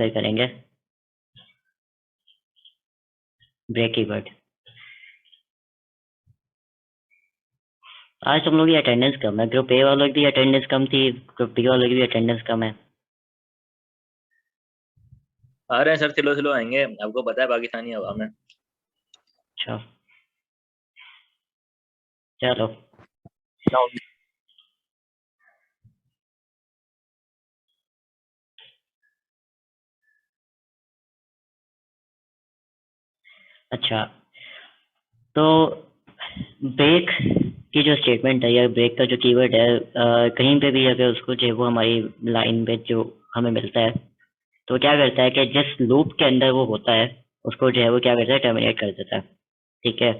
फिर करेंगे break keyword. आज तुम लोग की अटेंडेंस कम है, ग्रुप ए वालों की भी अटेंडेंस कम थी, ग्रुप बी वालों की भी अटेंडेंस कम है। आ रहे हैं सर, सिलो सिलो आएंगे, आपको पता है पाकिस्तानी हवा में। अच्छा चलो। अच्छा तो ब्रेक की जो स्टेटमेंट है या ब्रेक का जो कीवर्ड है, कहीं पे भी अगर उसको जो है वो हमारी लाइन पे जो हमें मिलता है तो क्या करता है कि जिस लूप के अंदर वो होता है उसको जो है वो क्या करता है, टर्मिनेट कर देता है। ठीक है,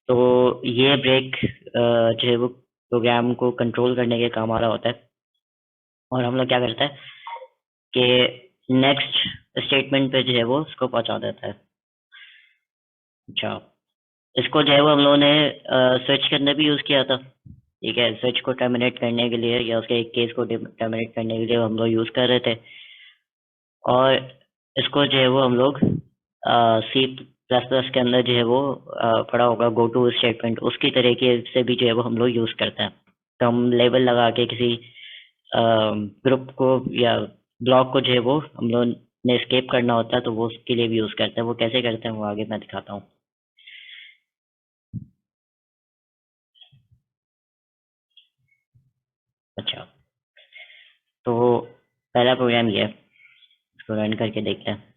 तो ये ब्रेक जो है वो प्रोग्राम को कंट्रोल करने के काम आ रहा होता है, और हम लोग क्या करता है कि नेक्स्ट स्टेटमेंट पे जो है वो उसको पहुंचा देता है। अच्छा, इसको जो है वो हम लोगों ने स्विच के अंदर भी यूज़ किया था। ठीक है, स्विच को टर्मिनेट करने के लिए या उसके एक केस को टर्मिनेट करने के लिए हम लोग यूज़ कर रहे थे, और इसको जो है वो हम लोग सी प्लस प्लस के अंदर जो है वो पड़ा होगा गो टू स्टेटमेंट, उसकी तरीके से भी जो है वो हम लोग यूज़ करते हैं। तो हम लेबल लगा के किसी ग्रुप को या ब्लॉक को जो है वो हम लोग ने एस्केप करना होता है, तो वो उसके लिए भी यूज़ करते हैं। वो कैसे करते हैं वो आगे मैं दिखाता हूँ। अच्छा, तो पहला प्रोग्राम ये है, इसको रन करके देखते हैं।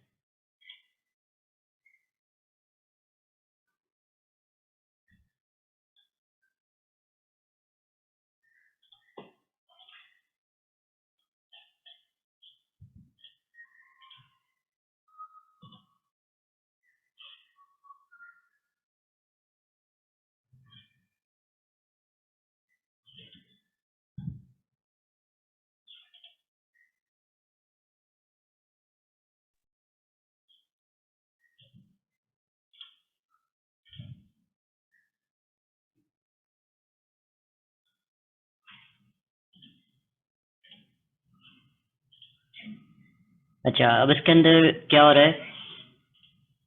अच्छा, अब इसके अंदर क्या हो रहा है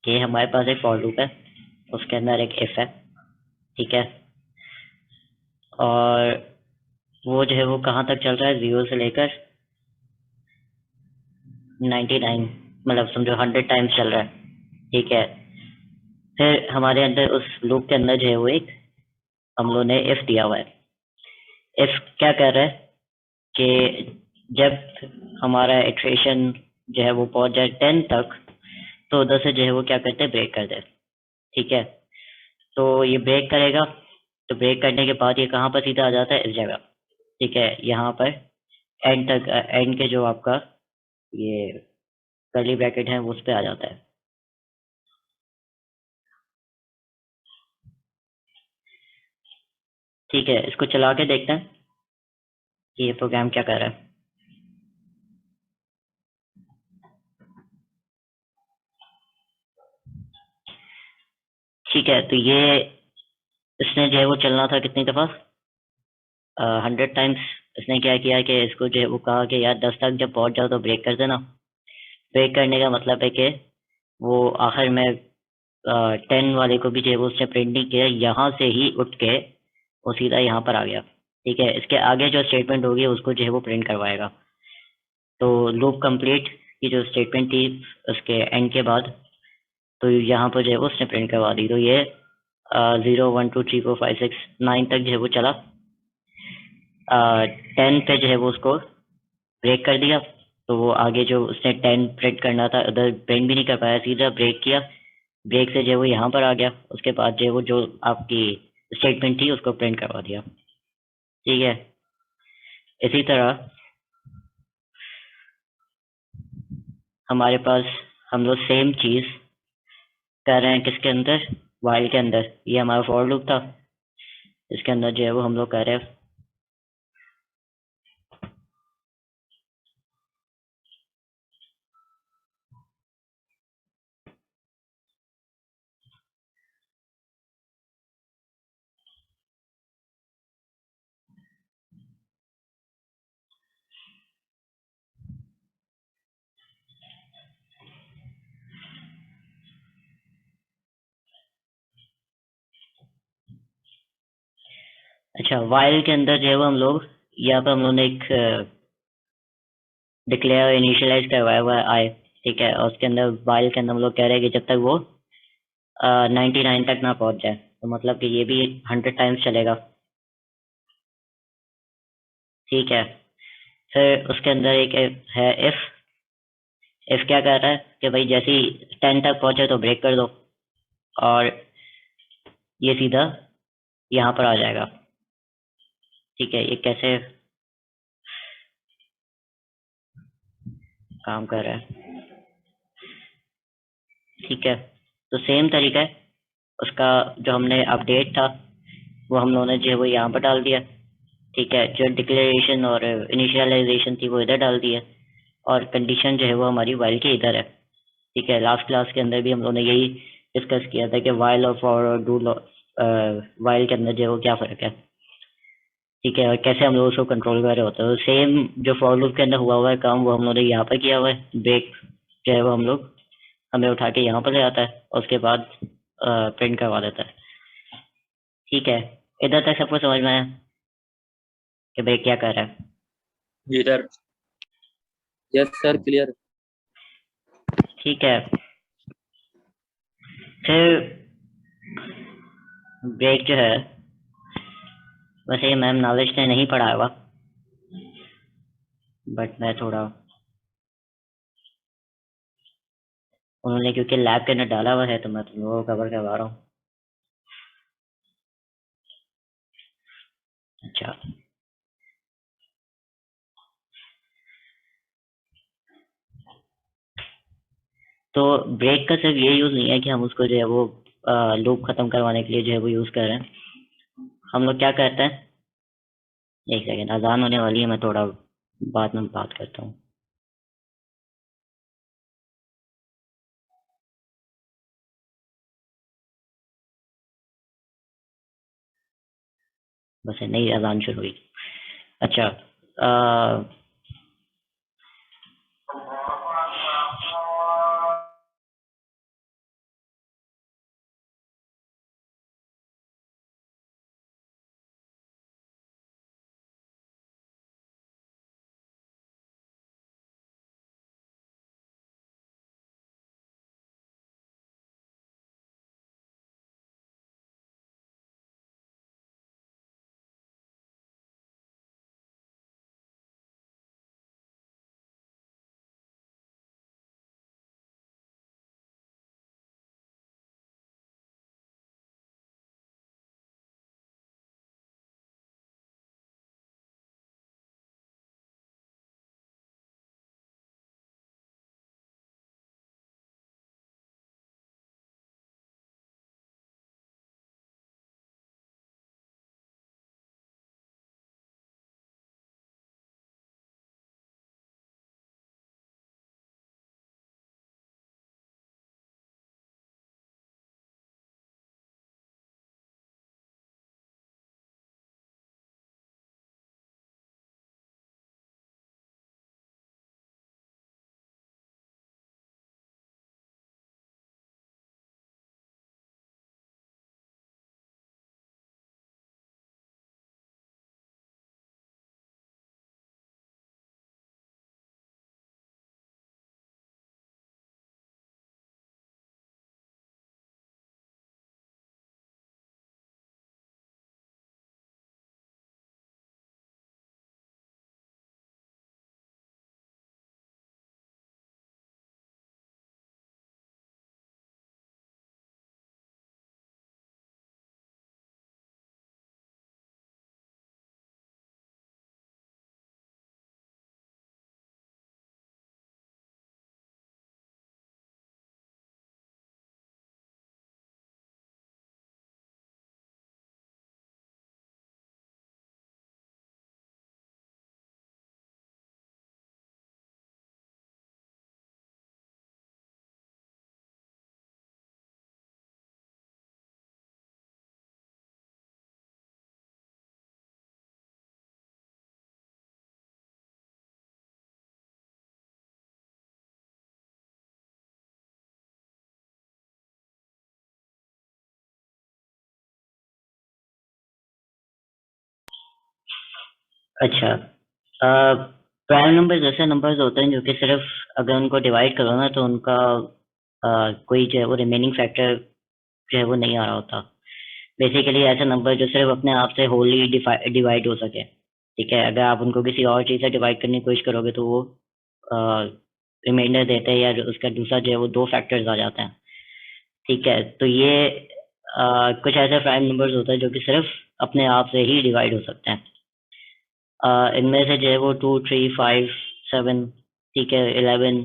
कि हमारे पास एक फॉर लूप है, उसके अंदर एक इफ है। ठीक है, और वो जो है वो कहाँ तक चल रहा है, 0 से लेकर 99, मतलब समझो 100 टाइम्स चल रहा है। ठीक है, फिर हमारे अंदर उस लूप के अंदर जो है वो एक हम लोगों ने इफ दिया हुआ है। इफ क्या कर रहा है कि जब हमारा इटरेशन जो है वो पहुंच जाए 10 तक, तो उधर से जो है वो क्या करते हैं, ब्रेक कर दे। ठीक है, तो ये ब्रेक करेगा, तो ब्रेक करने के बाद ये कहाँ पर सीधा आ जाता है, इस जगह। ठीक है, यहाँ पर एंड तक, एंड के जो आपका ये कर्ली ब्रैकेट है उस पे आ जाता है। ठीक है, इसको चला के देखते हैं कि ये प्रोग्राम क्या कर रहा है। ठीक है, तो ये इसने जो है वो चलना था कितनी दफ़ा, 100 टाइम्स। इसने क्या किया कि इसको जो है वो कहा कि यार 10 तक जब पहुंच जाओ तो ब्रेक कर देना। ब्रेक करने का मतलब है कि वो आखिर में 10 वाले को भी जो है वो उसने प्रिंट नहीं किया, यहाँ से ही उठ के वो सीधा यहाँ पर आ गया। ठीक है, इसके आगे जो स्टेटमेंट होगी उसको जो है वो प्रिंट करवाएगा। तो लूप कंप्लीट की जो स्टेटमेंट थी उसके एंड के बाद, तो यहाँ पर जो है वो उसने प्रिंट करवा दी। तो ये 0 1 2 3 4 5 6 9 तक जो है वो चला। 10 पे जो है वो उसको ब्रेक कर दिया, तो वो आगे जो उसने 10 प्रिंट करना था उधर प्रिंट भी नहीं कर पाया, सीधा ब्रेक किया। ब्रेक से जो है वो यहाँ पर आ गया, उसके बाद जो है वो जो आपकी स्टेटमेंट थी उसको प्रिंट करवा दिया। ठीक है, इसी तरह हमारे पास हम लोग सेम चीज़ कर रहे हैं किसके अंदर, वाइल के अंदर। ये हमारा फॉर लूप था, इसके अंदर जो है वो हम लोग कर रहे हैं। अच्छा, वाइल के अंदर जो है वो हम लोग यहाँ पे हम लोगों ने एक डिक्लेयर इनिशियलाइज करवाया हुआ है आई, ठीक है, और उसके अंदर वाइल के अंदर हम लोग कह रहे हैं कि जब तक वो 99 तक ना पहुंच जाए, तो मतलब कि ये भी 100 टाइम्स चलेगा, ठीक है। फिर उसके अंदर एक है इफ। इफ क्या कर रहा है कि भाई जैसे ही 10 तक पहुंचे तो ब्रेक कर दो, और ये सीधा यहाँ पर आ जाएगा, ठीक है। ये कैसे काम कर रहा है, ठीक है। तो सेम तरीका है उसका, जो हमने अपडेट था वो हम लोगों ने जो है वो यहाँ पर डाल दिया, ठीक है। जो डिक्लेरेशन और इनिशियलाइजेशन थी वो इधर डाल दी है, और कंडीशन जो है वो हमारी वाइल के इधर है, ठीक है। लास्ट क्लास के अंदर भी हम लोगों ने यही डिस्कस किया था कि वाइल और फॉर और डू वाइल के अंदर जो है वो क्या फ़र्क है, ठीक है, और कैसे हम लोग उसको कंट्रोल कर रहे होते हैं। सेम जो फॉर लूप के अंदर हुआ हुआ है काम वो हम लोगों ने यहाँ पर किया हुआ है। ब्रेक जो है वो हम लोग हमें उठा के यहाँ पर ले आता है और उसके बाद प्रिंट करवा देता है, ठीक है। इधर तक सबको समझ में आया कि भाई क्या कर रहा है? जी सर। Yes sir, clear. ठीक है। फिर ब्रेक जो है, वैसे ये मैम नॉलेज ने नहीं पढ़ाया हुआ, बट मैं थोड़ा, उन्होंने क्योंकि लैब के अंदर डाला हुआ है तो मैं तुम लोगों को कवर करवा रहा हूँ। अच्छा, तो ब्रेक का सिर्फ ये यूज़ नहीं है कि हम उसको जो है वो लूप खत्म करवाने के लिए जो है वो यूज़ कर रहे हैं। हम लोग क्या करते हैं, एक सेकेंड, अजान होने वाली है, मैं थोड़ा बाद में बात करता हूँ। बस नई अजान शुरू हुई। अच्छा, अच्छा, प्राइम नंबर जैसे नंबर्स होते हैं जो कि सिर्फ अगर उनको डिवाइड करो ना तो उनका कोई जो है वो रिमेनिंग फैक्टर जो है वो नहीं आ रहा होता। बेसिकली ऐसे नंबर जो सिर्फ अपने आप से होली डिवाइड हो सके, ठीक है। अगर आप उनको किसी और चीज़ से डिवाइड करने की कोशिश करोगे तो वो रिमाइंडर देते हैं या जो उसका दूसरा जो है वो दो फैक्टर्स आ जाते हैं, ठीक है। तो ये कुछ ऐसे प्राइम नंबर्स होते हैं जो कि सिर्फ अपने आप से ही डिवाइड हो सकते हैं। इनमें से जो है वो 2, 3, 5, 7, ठीक है, 11,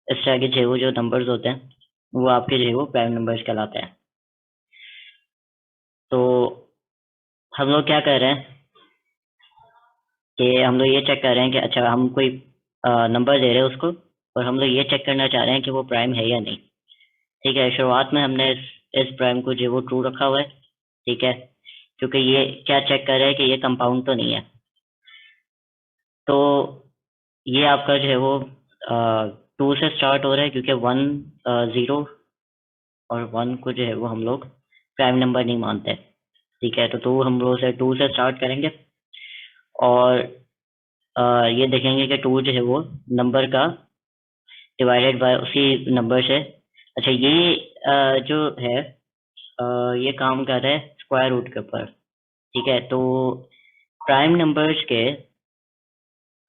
इस तरह के जो है वो जो नंबर्स होते हैं वो आपके जो है वो प्राइम नंबर्स कहलाते हैं। तो हम लोग क्या कर रहे हैं कि हम लोग ये चेक कर रहे हैं कि अच्छा हम कोई नंबर दे रहे हैं उसको, और हम लोग ये चेक करना चाह रहे हैं कि वो प्राइम है या नहीं, ठीक है। शुरुआत में हमने इस प्राइम को जो है वो ट्रू रखा हुआ है, ठीक है, क्योंकि ये क्या चेक कर रहा है कि ये कंपाउंड तो नहीं है। तो ये आपका जो है वो 2 से स्टार्ट हो रहा है क्योंकि 1, 0 और 1 को जो है वो हम लोग प्राइम नंबर नहीं मानते, ठीक है। तो हम लोग से 2 से स्टार्ट करेंगे और ये देखेंगे कि 2 जो है वो नंबर का डिवाइडेड बाय उसी नंबर से। अच्छा, ये जो है ये काम कर रहा है स्क्वायर रूट के ऊपर, ठीक है। तो प्राइम नंबर्स के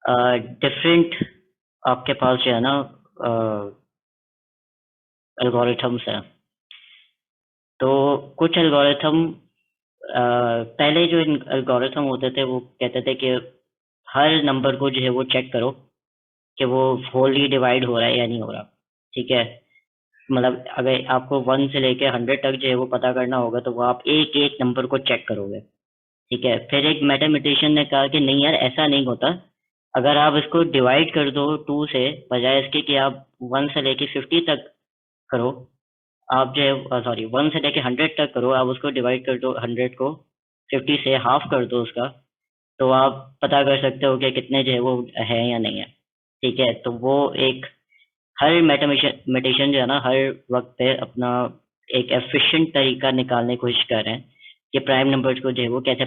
डिफरेंट आपके पास जो है ना एल्गोरिथम्स हैं। तो कुछ एल्गोरिथम पहले जो एल्गोरिथम होते थे वो कहते थे कि हर नंबर को जो है वो चेक करो कि वो होली डिवाइड हो रहा है या नहीं हो रहा, ठीक है। मतलब अगर आपको 1 से लेके 100 तक जो है वो पता करना होगा तो वो आप एक एक नंबर को चेक करोगे, ठीक है। फिर एक मैथमेटिशियन ने कहा कि नहीं यार, ऐसा नहीं होता। अगर आप इसको डिवाइड कर दो 2 से, बजाय इसके कि आप 1 से लेके 50 तक करो, आप जो है सॉरी 1 से लेके 100 तक करो, आप उसको डिवाइड कर दो 100 को 50 से, हाफ कर दो उसका, तो आप पता कर सकते हो कि कितने जो है वो है या नहीं है, ठीक है। तो वो एक हर मैथमेटिशियन जो है ना हर वक्त पे अपना एक एफिशिएंट तरीका निकालने की कोशिश कर रहे हैं कि प्राइम नंबर्स को जो है वो कैसे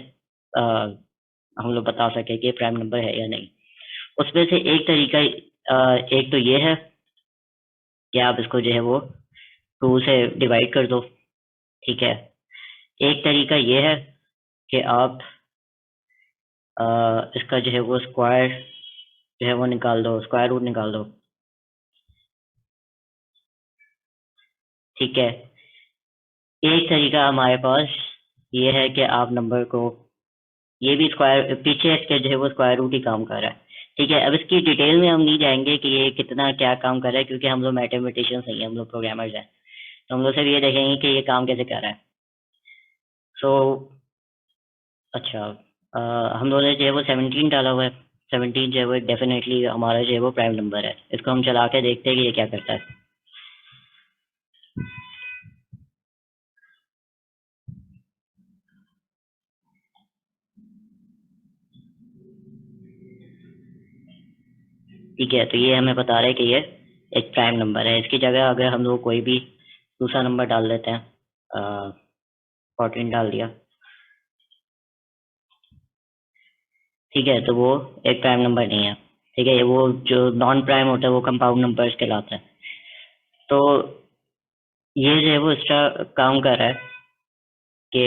हम लोग बता सके कि प्राइम नंबर है या नहीं। उसमें से एक तरीका एक तो ये है कि आप इसको जो है वो 2 से डिवाइड कर दो, ठीक है। एक तरीका ये है कि आप इसका जो है वो स्क्वायर जो है वो निकाल दो, स्क्वायर रूट निकाल दो, ठीक है। एक तरीका हमारे पास ये है कि आप नंबर को, ये भी स्क्वायर, पीछे इसके जो है वो स्क्वायर रूट ही काम कर रहा है, ठीक है। अब इसकी डिटेल में हम नहीं जाएंगे कि ये कितना क्या काम कर रहा है क्योंकि हम लोग मैथमेटिशियंस नहीं हैं, हम लोग प्रोग्रामर्स हैं। तो हम लोग सिर्फ ये देखेंगे कि ये काम कैसे कर रहा है। सो अच्छा, हम लोगों ने जो है वो 17 डाला हुआ है। 17 जो है वो डेफिनेटली हमारा जो है वो प्राइम नंबर है। इसको हम चला के देखते हैं कि ये क्या करता है। ठीक है, तो ये हमें बता रहा है कि ये एक प्राइम नंबर है। इसकी जगह अगर हम लोग कोई भी दूसरा नंबर डाल देते हैं, 14 डाल दिया, ठीक है, तो वो एक प्राइम नंबर नहीं है, ठीक है। ये वो जो नॉन प्राइम होता है वो कंपाउंड नंबर्स कहलाता है। तो ये जो है वो इसका काम कर रहा है कि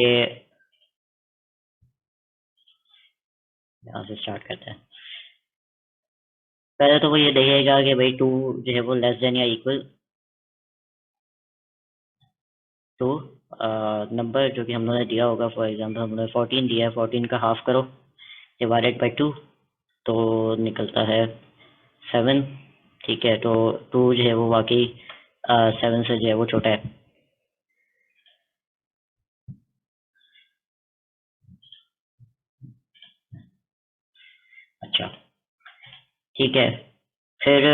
यहाँ से स्टार्ट करते हैं। पहले तो वो ये देखेगा कि भाई 2 जो है वो लेस देन या इक्वल टू नंबर जो कि हम लोगों ने दिया होगा। फॉर एग्जांपल हमने 14 दिया है, 14 का हाफ करो डिवाइडेड बाय 2, तो निकलता है 7, ठीक है। तो 2 जो है वो वाकई 7 से जो है वो छोटा है। अच्छा, ठीक है। फिर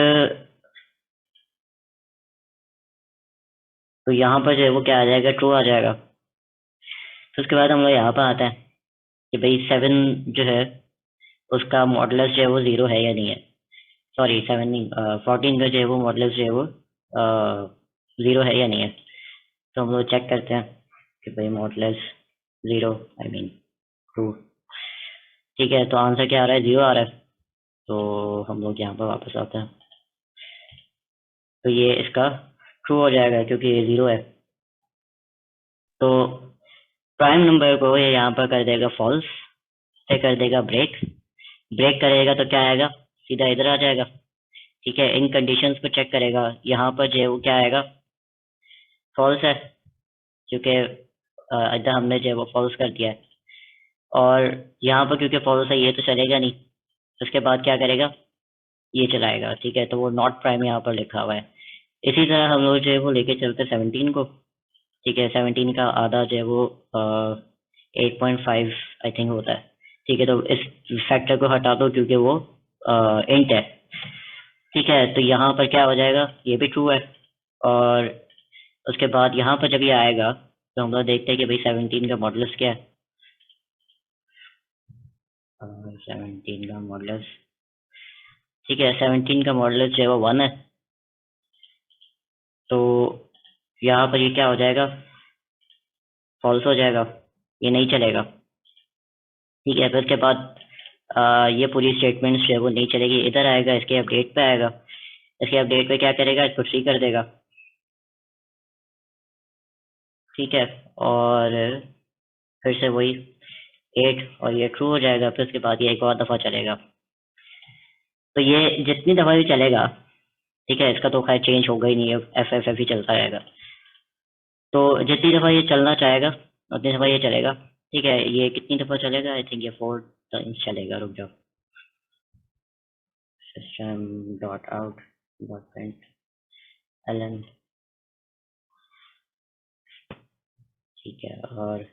तो यहाँ पर जो है वो क्या आ जाएगा, ट्रू आ जाएगा। तो उसके बाद हम लोग यहाँ पर आते हैं कि भाई 7 जो है उसका मॉडुलस जो है वो 0 है या नहीं है। सॉरी 7 नहीं, 14 का जो है वो मॉडुलस जो है वो 0 है या नहीं है। तो हम लोग चेक करते हैं कि भाई मॉडुलस 0, आई मीन ट्रू। ठीक है, तो आंसर क्या आ रहा है, 0 आ रहा है। तो हम लोग यहाँ पर वापस आते हैं, तो ये इसका ट्रू हो जाएगा क्योंकि ये 0 है। तो प्राइम नंबर को ये यहाँ पर कर देगा फॉल्स, फिर कर देगा ब्रेक। ब्रेक करेगा तो क्या आएगा, सीधा इधर आ जाएगा। ठीक है, इन कंडीशंस को चेक करेगा, यहाँ पर जो है वो क्या आएगा, फॉल्स है, क्योंकि इधर हमने जो है वो फॉल्स कर दिया है। और यहाँ पर क्योंकि फॉल्स है, ये तो चलेगा नहीं, उसके बाद क्या करेगा, ये चलाएगा। ठीक है, तो वो नॉट प्राइम यहाँ पर लिखा हुआ है। इसी तरह हम लोग जो है वो लेके चलते 17 को। ठीक है, 17 का आधा जो है वो 8.5 आई थिंक होता है। ठीक है, तो इस फैक्टर को हटा दो क्योंकि वो इंट है। ठीक है, तो यहाँ पर क्या हो जाएगा, ये भी ट्रू है। और उसके बाद यहाँ पर जब ये आएगा तो हम लोग देखते हैं कि भाई 17 का मॉडुलस क्या है। 17 का मॉडुलस, ठीक है, 17 का मॉडुलस जो है वो 1 है। तो यहाँ पर ये क्या हो जाएगा, फॉल्स हो जाएगा, ये नहीं चलेगा। ठीक है, फिर उसके बाद ये पूरी स्टेटमेंट्स जो है वो नहीं चलेगी, इधर आएगा, इसके अपडेट पे आएगा। इसके अपडेट पे क्या करेगा, इसको 3 कर देगा। ठीक है, और फिर से वही 8 और ये ट्रू हो जाएगा। फिर उसके बाद ये एक और दफ़ा चलेगा। तो ये जितनी दफ़ा भी चलेगा, ठीक है, इसका तो खैर चेंज होगा ही नहीं है, एफ ही चलता रहेगा। तो जितनी दफ़ा ये चलना चाहेगा उतनी दफ़ा ये चलेगा। ठीक है, ये कितनी दफ़ा चलेगा, आई थिंक ये 4 टाइम्स चलेगा। रुक जाओ, system dot out dot println. ठीक है, और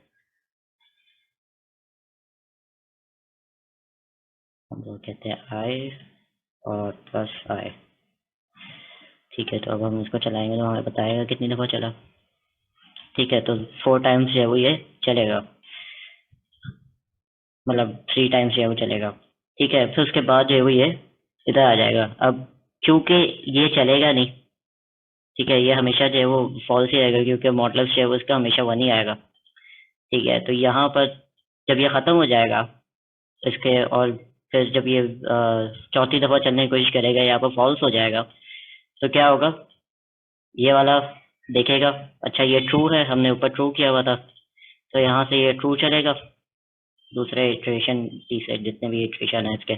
हम लोग कहते हैं आई और प्लस आई। ठीक है, तो अब हम इसको चलाएंगे तो हमें बताएगा कितनी दफ़ा चला। ठीक है, तो 4 टाइम्स जो है वो ये चलेगा, मतलब 3 टाइम्स जो है वो चलेगा। ठीक है, फिर उसके बाद जो है वो ये इधर आ जाएगा। अब क्योंकि ये चलेगा नहीं, ठीक है, ये हमेशा जो है वो फॉल्स ही रहेगा क्योंकि मॉडल्स जो है वो इसका हमेशा 1 ही आएगा। ठीक है, तो यहाँ पर जब ये ख़त्म हो जाएगा इसके, और फिर जब ये चौथी दफ़ा चलने की कोशिश करेगा, यहाँ पर फॉल्स हो जाएगा, तो क्या होगा, ये वाला देखेगा, अच्छा ये ट्रू है, हमने ऊपर ट्रू किया हुआ था, तो यहाँ से ये ट्रू चलेगा दूसरे इटरेशन, तीसरे जितने भी इटरेशन है इसके,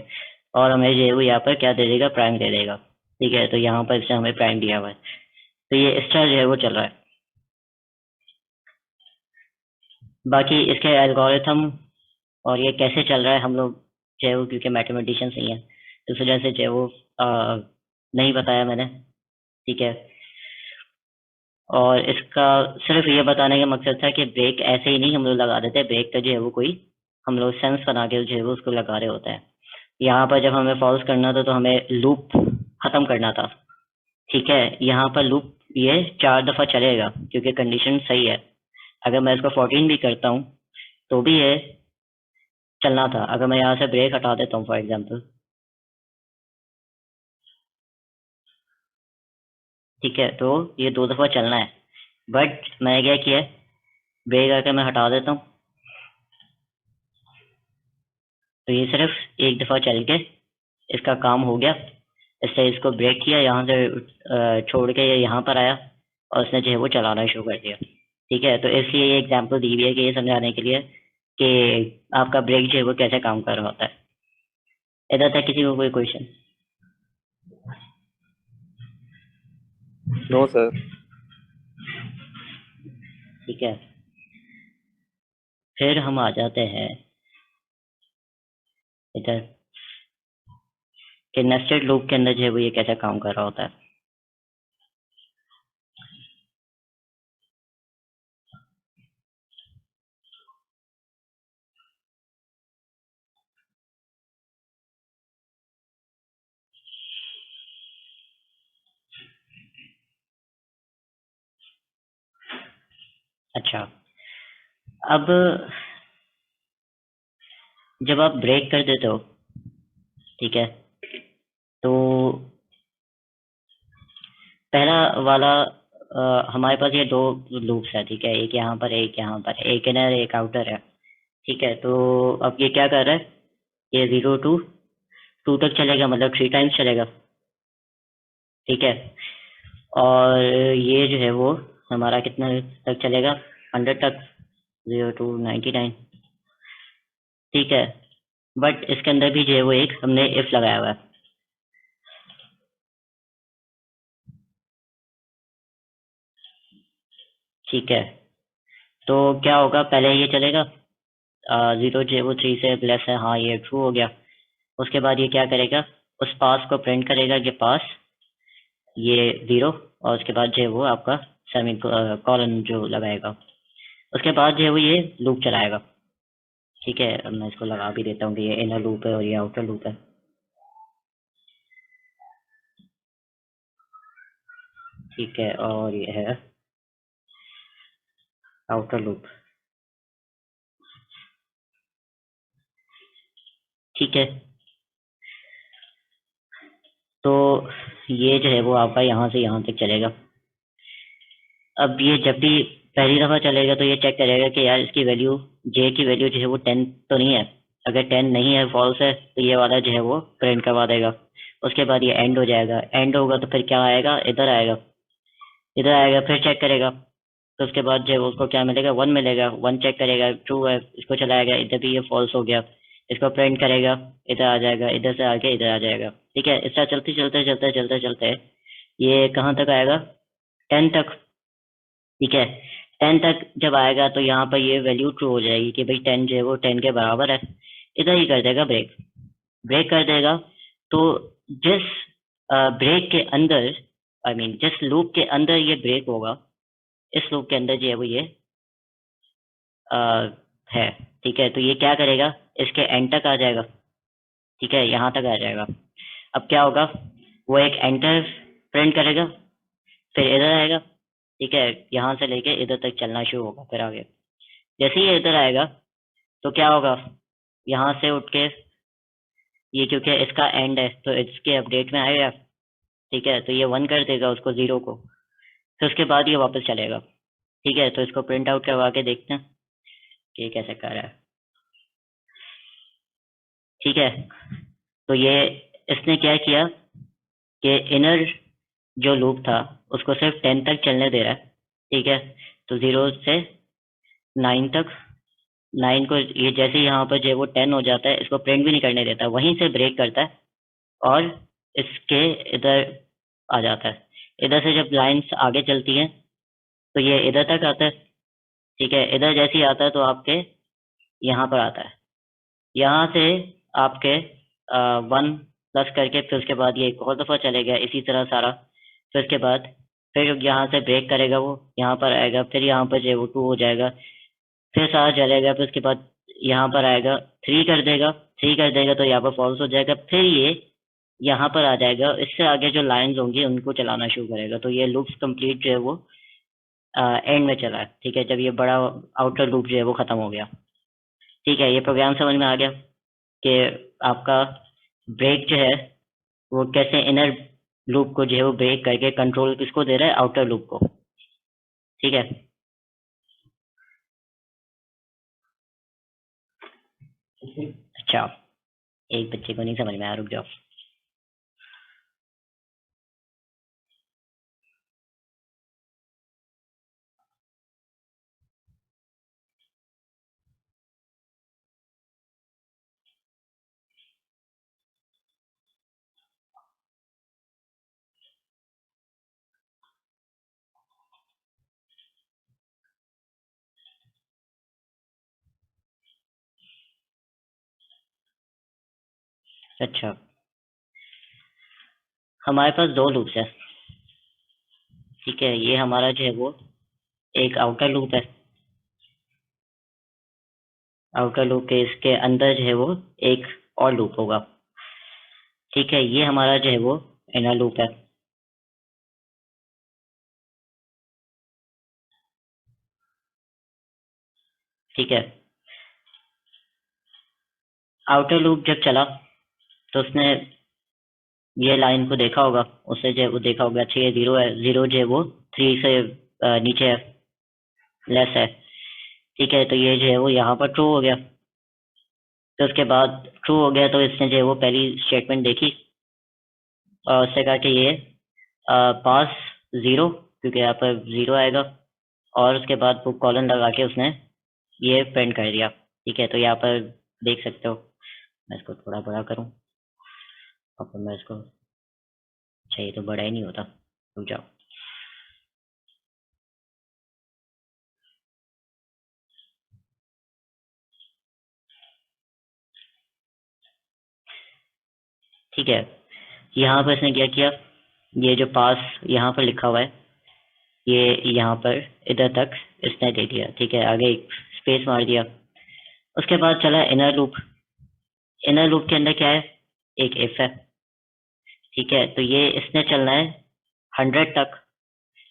और हमें जो है वो यहाँ पर क्या दे देगा, प्राइम दे देगा। ठीक है, तो यहाँ पर इससे हमें प्राइम दिया हुआ है। तो ये इस तरह जो है वो चल रहा है। बाकी इसके एल्गोरिथम और ये कैसे चल रहा है, हम लोग जो है वो क्योंकि मैथमेटिशियंस नहीं है, तो इस वजह से जो है वो नहीं बताया मैंने। ठीक है, और इसका सिर्फ ये बताने का मकसद था कि ब्रेक ऐसे ही नहीं हम लोग लगा देते, ब्रेक का जो है वो कोई हम लोग सेंस बना के जो है वो उसको लगा रहे होते हैं। यहाँ पर जब हमें फॉल्स करना था तो हमें लूप खत्म करना था। ठीक है, यहाँ पर लूप ये 4 दफ़ा चलेगा क्योंकि कंडीशन सही है। अगर मैं इसको 14 भी करता हूँ तो भी ये चलना था। अगर मैं यहाँ से ब्रेक हटा देता हूँ फॉर एग्जाम्पल, ठीक है, तो ये 2 दफ़ा चलना है, बट मैंने क्या किया, ब्रेक आकर मैं हटा देता हूँ, तो ये सिर्फ एक दफ़ा चल के इसका काम हो गया। इससे इसको ब्रेक किया, यहाँ से छोड़ के ये यहाँ पर आया और उसने जो है वो चलाना शुरू कर दिया। ठीक है, तो इसलिए ये एग्जांपल दी हुई है कि ये समझाने के लिए कि आपका ब्रेक जो है वो कैसे काम कर रहा होता है। इधर तक किसी को कोई क्वेश्चन? No sir. ठीक है, फिर हम आ जाते हैं इधर कि नेस्टेड लूप के अंदर जो है वो ये कैसे काम कर रहा होता है। अच्छा, अब जब आप ब्रेक कर देते हो, ठीक है, तो पहला वाला हमारे पास ये 2 लूप्स है। ठीक है, एक यहाँ पर, एक यहाँ पर, एक इनर एक आउटर है। ठीक है, तो अब ये क्या कर रहा है, ये 0 to 2 तक चलेगा, मतलब 3 टाइम्स चलेगा, ठीक है। और ये जो है वो हमारा कितना तक चलेगा, 100 तक, 0 to 99, ठीक है। बट इसके अंदर भी जो है वो एक हमने इफ लगाया हुआ है, ठीक है। तो क्या होगा, पहले ये चलेगा 0 जो है वो 3 से प्लस है, हाँ ये ट्रू हो गया। उसके बाद ये क्या करेगा, उस पास को प्रिंट करेगा कि पास ये 0, और उसके बाद जो है वो आपका सेमी कॉलन जो लगाएगा। उसके बाद जो है वो ये लूप चलाएगा, ठीक है। अब मैं इसको लगा भी देता हूँ कि ये इनर लूप है और ये आउटर लूप है, ठीक है। और ये है आउटर लूप, ठीक है। तो ये जो है वो आपका यहाँ से यहाँ तक चलेगा। अब ये जब भी पहली दफ़ा चलेगा तो ये चेक करेगा कि यार इसकी वैल्यू, जे की वैल्यू जो है वो 10 तो नहीं है। अगर 10 नहीं है, फॉल्स है, तो ये वाला जो है वो प्रिंट करवा देगा। उसके बाद ये एंड हो जाएगा, एंड होगा तो फिर क्या आएगा, इधर आएगा, इधर आएगा, फिर चेक करेगा। तो उसके बाद जो है वो उसको क्या मिलेगा, 1 मिलेगा, 1 चेक करेगा, ट्रू है, इसको चलाएगा, इधर भी ये फॉल्स हो गया, इसको प्रिंट करेगा, इधर आ जाएगा, इधर से आके इधर आ जाएगा, ठीक है। इस तरह चलते चलते चलते चलते चलते ये कहाँ तक आएगा, 10 तक, ठीक है। 10 तक जब आएगा तो यहाँ पर ये वैल्यू ट्रू हो जाएगी कि भाई 10 जो है वो 10 के बराबर है। इधर ही कर देगा ब्रेक, ब्रेक कर देगा। तो जिस ब्रेक के अंदर, आई मीन जिस लूप के अंदर ये ब्रेक होगा, इस लूप के अंदर जो है वो ये है, ठीक है। तो ये क्या करेगा, इसके एंड तक आ जाएगा, ठीक है, यहाँ तक आ जाएगा। अब क्या होगा, वो एक एंटर प्रिंट करेगा, फिर इधर आएगा, ठीक है, यहाँ से लेके इधर तक चलना शुरू होगा। फिर आगे जैसे ही ये इधर आएगा तो क्या होगा, यहाँ से उठ के ये, क्योंकि इसका एंड है तो इसके अपडेट में आएगा, ठीक है। तो ये 1 कर देगा उसको, 0 को, फिर उसके बाद ये वापस चलेगा, ठीक है। तो इसको प्रिंट आउट करवा के देखते हैं कि ये कैसे कर रहा है, ठीक है। तो ये इसने क्या किया कि इनर जो लूप था उसको सिर्फ 10 तक चलने दे रहा है, ठीक है। तो 0 से 9 तक, 9 को ये जैसे यहाँ पर जो है वो 10 हो जाता है, इसको प्रिंट भी नहीं करने देता, वहीं से ब्रेक करता है और इसके इधर आ जाता है। इधर से जब लाइंस आगे चलती हैं तो ये इधर तक आता है, ठीक है। इधर जैसे ही आता है तो आपके यहाँ पर आता है, यहाँ से आपके 1 प्लस करके फिर उसके बाद ये एक और दफ़ा चलेगा इसी तरह सारा। फिर उसके बाद फिर यहाँ से ब्रेक करेगा, वो यहाँ पर आएगा, फिर यहाँ पर जो है वो 2 हो जाएगा, फिर सारा चलेगा, फिर उसके बाद यहाँ पर आएगा, 3 कर देगा, 3 कर देगा तो यहाँ पर फॉल्स हो जाएगा, फिर ये यहाँ पर आ जाएगा। इससे आगे जो लाइंस होंगी उनको चलाना शुरू करेगा। तो ये लूप्स कंप्लीट जो है वो एंड में चला है, ठीक है, जब ये बड़ा आउटर लूप जो है वो ख़त्म हो गया, ठीक है। ये प्रोग्राम समझ में आ गया कि आपका ब्रेक जो है वो कैसे इनर लूप को जो है वो ब्रेक करके कंट्रोल किसको दे रहा है, आउटर लूप को, ठीक है। अच्छा, एक बच्चे को नहीं समझ में आया, रुक जाओ। अच्छा, हमारे पास 2 लूप्स है, ठीक है। ये हमारा जो है वो एक आउटर लूप है, आउटर लूप के इसके अंदर जो है वो एक और लूप होगा, ठीक है। ये हमारा जो है वो इनर लूप है, ठीक है। आउटर लूप जब चला तो उसने ये लाइन को देखा होगा, उससे जो है वो देखा होगा, अच्छा ये 0 है, 0 जो है वो 3 से नीचे है, लेस है, ठीक है। तो ये जो है वो यहाँ पर ट्रू हो गया, तो उसके बाद ट्रू हो गया तो इसने जो है वो पहली स्टेटमेंट देखी और उससे कहा कि ये पास 0 क्योंकि यहाँ पर 0 आएगा, और उसके बाद वो कॉलन लगा के उसने ये प्रिंट कर दिया। ठीक है, तो यहाँ पर देख सकते हो, मैं इसको थोड़ा बड़ा करूँ और फिर मैं इसको, अच्छा ये तो बड़ा ही नहीं होता, रुक जाओ। ठीक है, यहाँ पर इसने क्या किया, ये जो पास यहाँ पर लिखा हुआ है ये यहाँ पर इधर तक इसने दे दिया। ठीक है, आगे एक स्पेस मार दिया। उसके बाद चला इनर लूप। इनर लूप के अंदर क्या है, एक इफ है। ठीक है, तो ये इसने चलना है 100 तक,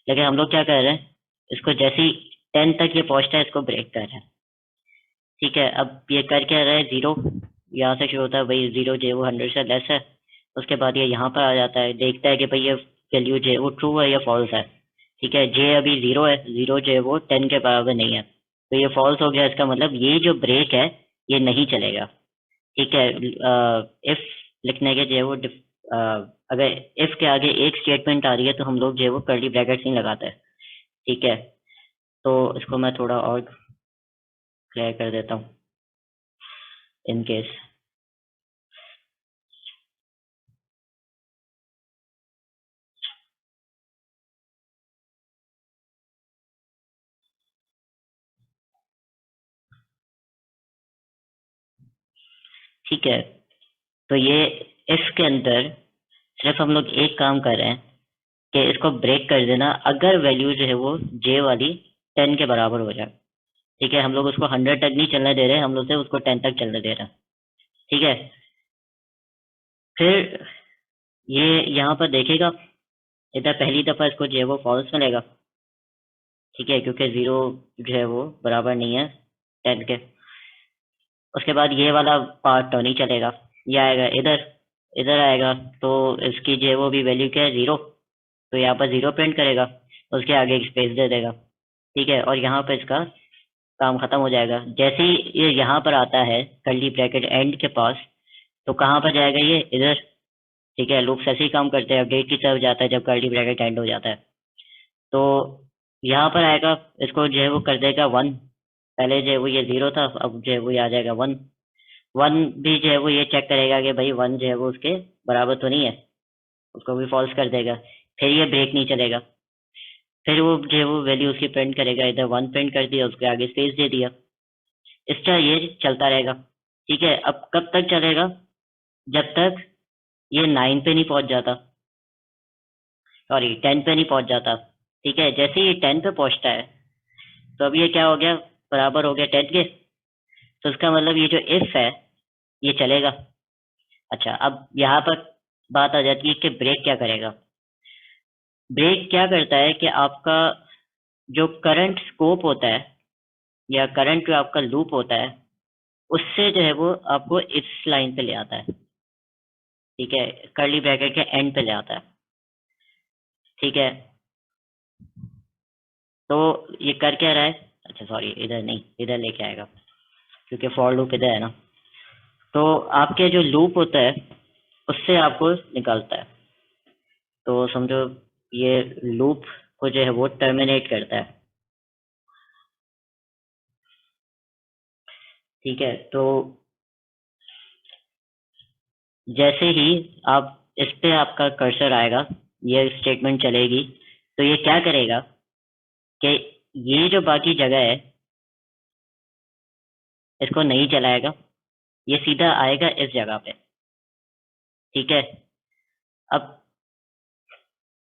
लेकिन हम लोग क्या कर रहे हैं, इसको जैसे ही 10 तक ये पहुंचता है इसको ब्रेक कर रहे हैं। ठीक है, अब ये कर क्या रहा है, 0 यहाँ से शुरू होता है भाई, 0 जो है वो 100 से लेस है। उसके बाद ये यहाँ पर आ जाता है, देखता है कि भाई ये वैल्यू जो है वो ट्रू है या फॉल्स है। ठीक है, जे अभी 0 है, 0 जो है वो 10 के बराबर नहीं है, तो ये फॉल्स हो गया। इसका मतलब ये जो ब्रेक है ये नहीं चलेगा। ठीक है, इफ लिखने के जो है वो अगर इफ के आगे एक स्टेटमेंट आ रही है तो हम लोग जो है वो कर्ली ब्रैकेट्स नहीं लगाते। ठीक है, तो इसको मैं थोड़ा और क्लियर कर देता हूँ इन केस। ठीक है, तो ये इफ के अंदर सिर्फ हम लोग एक काम कर रहे हैं कि इसको ब्रेक कर देना अगर वैल्यू जो है वो जे वाली 10 के बराबर हो जाए। ठीक है, हम लोग उसको 100 तक नहीं चलने दे रहे, हम लोग से उसको 10 तक चलने दे रहे हैं। ठीक है, फिर ये यहाँ पर देखेगा, इधर पहली दफा इसको जो है वो फॉल्स मिलेगा। ठीक है, क्योंकि 0 जो है वो बराबर नहीं है 10 के। उसके बाद ये वाला पार्ट तो नहीं चलेगा, ये आएगा इधर, इधर आएगा तो इसकी जो है वो भी वैल्यू क्या है, 0, तो यहाँ पर 0 प्रिंट करेगा, उसके आगे एक स्पेस दे देगा। ठीक है, और यहाँ पर इसका काम खत्म हो जाएगा। जैसे ही ये यहाँ पर आता है कर्ली ब्रैकेट एंड के पास, तो कहाँ पर जाएगा, ये इधर। ठीक है, लूप्स ऐसे ही काम करते हैं, अपडेट की तरफ जाता है जब कर्ली ब्रैकेट एंड हो जाता है। तो यहाँ पर आएगा, इसको जो है वो कर देगा 1, पहले जो है वो ये 0 था, अब जो है वो ये आ जाएगा 1। 1 भी जो है वो ये चेक करेगा कि भाई 1 जो है वो उसके बराबर तो नहीं है, उसको भी फॉल्स कर देगा। फिर ये ब्रेक नहीं चलेगा, फिर वो जो है वो वैल्यू उसकी प्रिंट करेगा, इधर 1 प्रिंट कर दिया, उसके आगे स्पेस दे दिया। इस तरह ये चलता रहेगा। ठीक है, अब कब तक चलेगा, जब तक ये 9 पे नहीं पहुंच जाता, सॉरी 10 पे नहीं पहुंच जाता। ठीक है, जैसे ही ये 10 पे पहुंचता है तो अब ये क्या हो गया, बराबर हो गया 10 के, तो उसका मतलब ये जो इफ है ये चलेगा। अच्छा, अब यहाँ पर बात आ जाती है कि ब्रेक क्या करेगा। ब्रेक क्या करता है कि आपका जो करंट स्कोप होता है या करंट जो आपका लूप होता है उससे जो है वो आपको इस लाइन पे ले आता है। ठीक है, कर्ली ब्रैकेट के एंड पे ले आता है। ठीक है, तो ये कर क्या रहा है, अच्छा सॉरी इधर नहीं, इधर लेके आएगा क्योंकि फॉर लूप इधर है ना। तो आपके जो लूप होता है उससे आपको निकालता है, तो समझो ये लूप को जो है वो टर्मिनेट करता है। ठीक है, तो जैसे ही आप इस पे आपका कर्सर आएगा, ये स्टेटमेंट चलेगी, तो ये क्या करेगा कि ये जो बाकी जगह है इसको नहीं चलाएगा, ये सीधा आएगा इस जगह पे। ठीक है, अब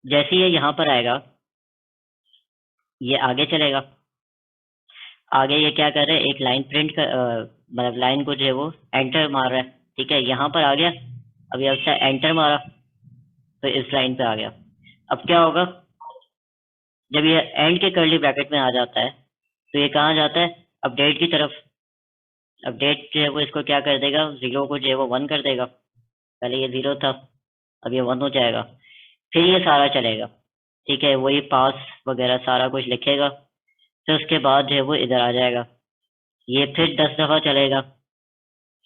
जैसे ये यहाँ पर आएगा ये आगे चलेगा। आगे ये क्या कर रहा है, एक लाइन प्रिंट कर मतलब लाइन को जो है वो एंटर मार रहा है। ठीक है, यहाँ पर आ गया, अब ये उसने एंटर मारा तो इस लाइन पे आ गया। अब क्या होगा, जब ये एंड के कर्ली ब्रैकेट में आ जाता है तो ये कहाँ जाता है, अपडेट की तरफ। अपडेट जो है वो इसको क्या कर देगा, 0 को जो है वो 1 कर देगा, पहले ये 0 था, अब ये 1 हो जाएगा। फिर ये सारा चलेगा। ठीक है, वही पास वगैरह सारा कुछ लिखेगा, फिर उसके बाद जो है वो इधर आ जाएगा, ये फिर 10 दफा चलेगा।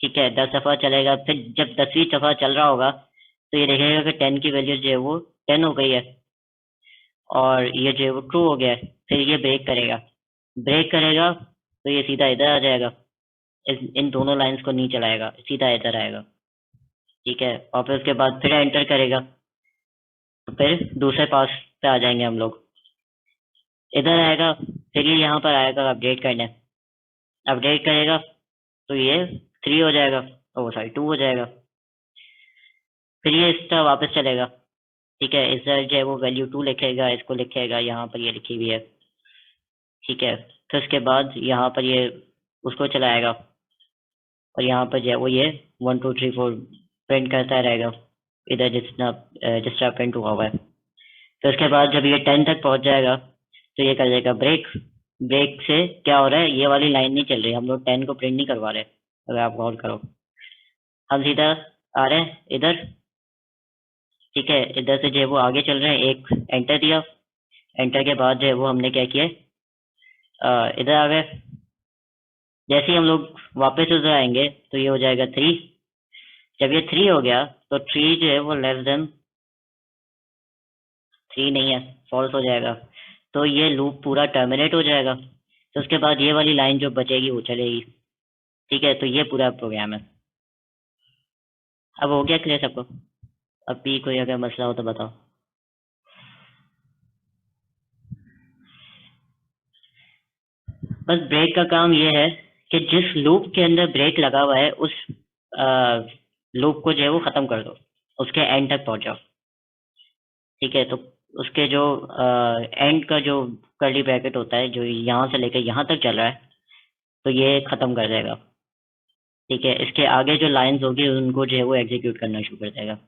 ठीक है, 10 दफ़ा चलेगा, फिर जब 10वीं दफ़ा चल रहा होगा तो ये देखेगा कि 10 की वैल्यू जो है वो 10 हो गई है और ये जो है वो ट्रू हो गया है। फिर ये ब्रेक करेगा तो ये सीधा इधर आ जाएगा, इन दोनों लाइंस को नहीं चलाएगा, सीधा इधर आएगा। ठीक है, और फिर उसके बाद फिर एंटर करेगा तो फिर दूसरे पास पे आ जाएंगे हम लोग। इधर आएगा, फिर ये यहाँ पर आएगा अपडेट करने, अपडेट करेगा तो ये 3 हो जाएगा, ओ सॉरी 2 हो जाएगा। फिर ये इस तरह वापस चलेगा। ठीक है, इस तरह जो है वो वैल्यू 2 लिखेगा, इसको लिखेगा, यहाँ पर ये लिखी हुई है। ठीक है, फिर उसके बाद यहाँ पर ये उसको चलाएगा और यहाँ पर जो है वो ये 1 2 3 4 प्रिंट करता रहेगा, इधर जिस तरह प्रिंट हुआ है। फिर उसके बाद जब ये 10 तक पहुंच जाएगा तो ये कर देगा ब्रेक। ब्रेक से क्या हो रहा है, ये वाली लाइन नहीं चल रही, हम लोग 10 को प्रिंट नहीं करवा रहे, अगर आप गौर करो। हम सीधा आ रहे हैं इधर। ठीक है, इधर से जो है वो आगे चल रहे हैं, एक एंटर दिया, एंटर के बाद जो है वो हमने क्या किया, इधर आ गए। जैसे ही हम लोग वापस उधर आएंगे तो ये हो जाएगा 3। जब ये 3 हो गया तो 3 जो है वो लेस देन 3 नहीं है, फॉल्स हो जाएगा, तो ये लूप पूरा टर्मिनेट हो जाएगा। तो उसके बाद ये वाली लाइन जो बचेगी वो चलेगी। ठीक है, तो ये पूरा प्रोग्राम है। अब हो गया क्लियर सबको? अब भी कोई अगर मसला हो तो बताओ। बस ब्रेक का काम ये है कि जिस लूप के अंदर ब्रेक लगा हुआ है उस लूप को जो है वो खत्म कर दो, उसके एंड तक पहुंच जाओ। ठीक है, तो उसके जो एंड का जो कर्ली ब्रैकेट होता है जो यहाँ से लेकर यहाँ तक चल रहा है, तो ये खत्म कर देगा। ठीक है, इसके आगे जो लाइंस होगी उनको जो है वो एग्जीक्यूट करना शुरू कर देगा।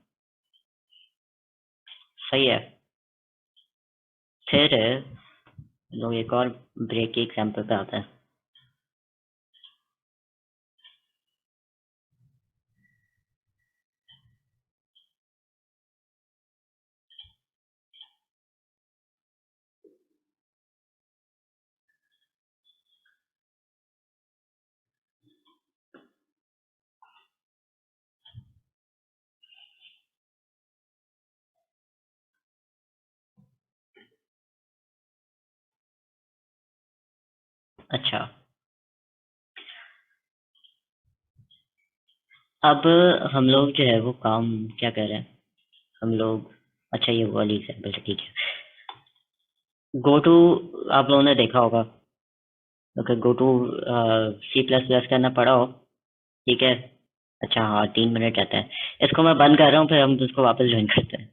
सही है। फिर लोग एक और ब्रेक के एग्जाम्पल पे आता है। अच्छा, अब हम लोग जो है वो काम क्या कर रहे हैं हम लोग। अच्छा, ये वाली एग्जाम्पल ठीक है। गो टू आप लोगों ने देखा होगा, अगर गो टू C++ करना पड़ा हो। ठीक है। अच्छा हाँ, 3 मिनट रहता है। इसको मैं बंद कर रहा हूँ, फिर हम इसको वापस ज्वाइन करते हैं।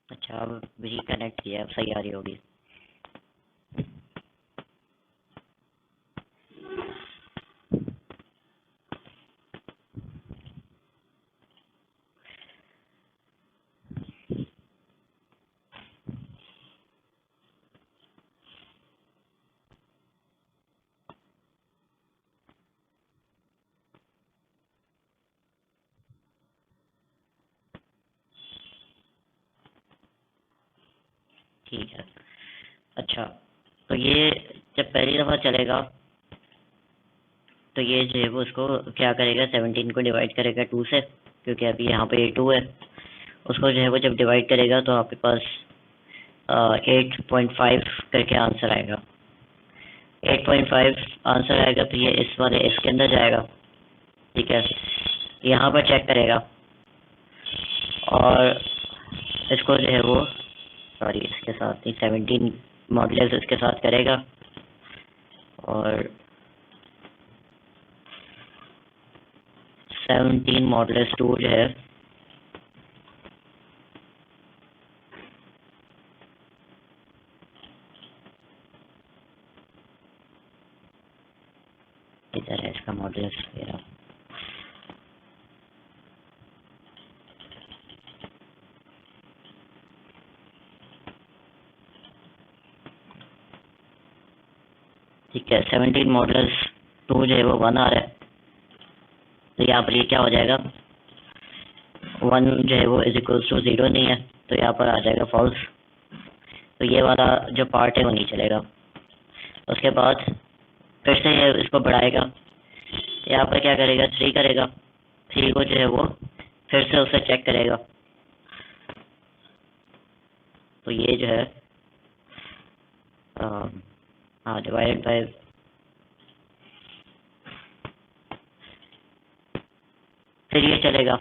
अच्छा, अब रिकनेक्ट किया, अब सही आ रही होगी। ठीक है। अच्छा, तो ये जब पहली दफ़ा चलेगा तो ये जो है वो उसको क्या करेगा, 17 को डिवाइड करेगा 2 से, क्योंकि अभी यहाँ पे ये 2 है। उसको जो है वो जब डिवाइड करेगा तो आपके पास 8.5 करके आंसर आएगा। 8.5 आंसर आएगा तो ये इस वाले इसके अंदर जाएगा, ठीक है। यहाँ पर चेक करेगा और इसको जो है वो सॉरी इसके साथ नहीं, 17 मॉडल्स इसके साथ करेगा और 17 मॉडल्स 2 जो है इधर है, इसका मॉडल्स मेरा ठीक है। 17 मॉडल्स 2 जो है वो 1 आ रहा है, तो यहाँ पर ये क्या हो जाएगा, 1 जो है वो इज इक्वल्स टू 0 नहीं है, तो यहाँ पर आ जाएगा फॉल्स। तो ये वाला जो पार्ट है वो नहीं चलेगा। उसके बाद फिर से ये इसको बढ़ाएगा, यहाँ पर क्या करेगा, 3 करेगा, 3 को जो है वो फिर से उसे चेक करेगा, तो ये जो है हाँ डिवाइडेड बाय फिर ये चलेगा,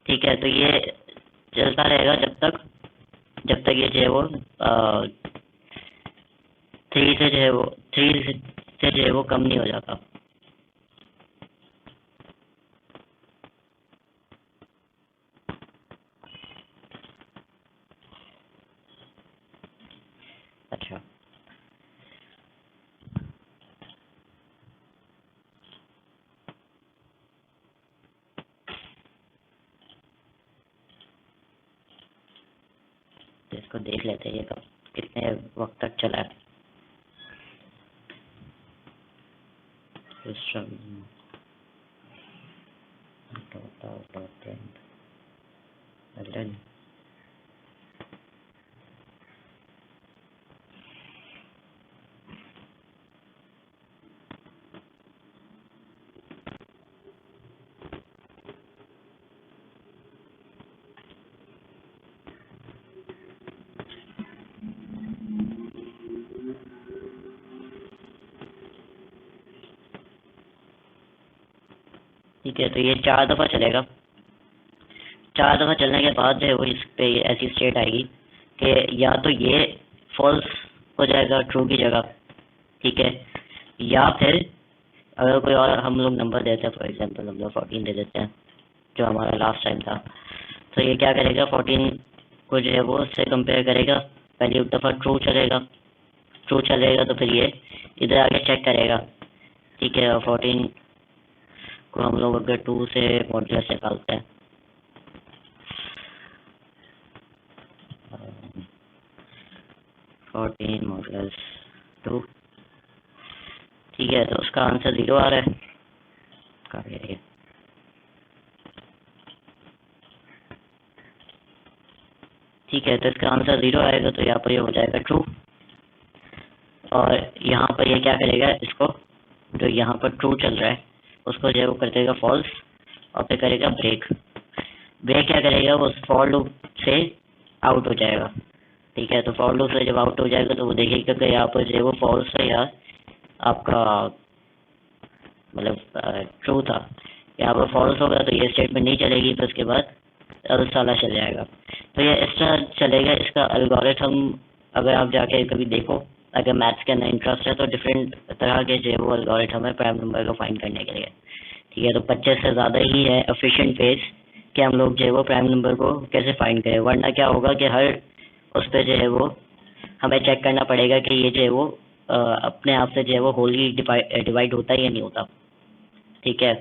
ठीक है। तो ये चलता रहेगा जब तक ये जो है वो 3 से जो है वो 3 से जो है वो कम नहीं हो जाता। अच्छा, तो इसको देख लेते हैं ये कब कितने वक्त तक चला है। ठीक है, तो ये 4 दफ़ा चलेगा। 4 दफ़ा चलने के बाद जो है वो इस पे ऐसी स्टेट आएगी कि या तो ये फॉल्स हो जाएगा ट्रू की जगह, ठीक है, या फिर अगर कोई और हम लोग नंबर देते हैं, फॉर एग्जांपल हम लोग 14 दे देते हैं जो हमारा लास्ट टाइम था, तो ये क्या करेगा, 14 को जो है वो उससे कंपेयर करेगा, पहली दफ़ा ट्रू चलेगा तो फिर ये इधर आके चेक करेगा, ठीक है। और 14 को हम लोग अगर 2 से मॉडुलस निकालते हैं 14 मॉडुलस 2, ठीक है, तो उसका आंसर 0 आ रहा है। ठीक है, तो इसका आंसर 0 आएगा, तो यहाँ पर ये हो जाएगा ट्रू। और यहाँ पर ये क्या करेगा, इसको जो यहाँ पर ट्रू चल रहा है उसको जो है वो कर देगा फॉल्स, और फिर करेगा ब्रेक क्या करेगा, वो फॉर लूप से आउट हो जाएगा, ठीक है। तो फॉर लूप से जब आउट हो जाएगा तो वो देखेगा कि यहाँ पर जो है वो फॉल्स है या आपका मतलब ट्रू था। यहाँ पर फॉल्स होगा तो ये स्टेटमेंट नहीं चलेगी, तो उसके बाद एल्स वाला चल जाएगा। तो ये इस तरह चलेगा। इसका एल्गोरिथम अगर आप जाके कभी देखो, अगर मैथ्स के अंदर इंटरेस्ट है, तो डिफरेंट तरह के जो है वो एल्गोरिथम है प्राइम नंबर को फाइंड करने के लिए, ठीक है। तो 25 से ज़्यादा ही है एफिशिएंट वेज कि हम लोग जो है वो प्राइम नंबर को कैसे फाइंड करें, वरना क्या होगा कि हर उस पर जो है वो हमें चेक करना पड़ेगा कि ये जो है वो अपने आप से जो है वो होली डिवाइड होता है या नहीं होता, ठीक है।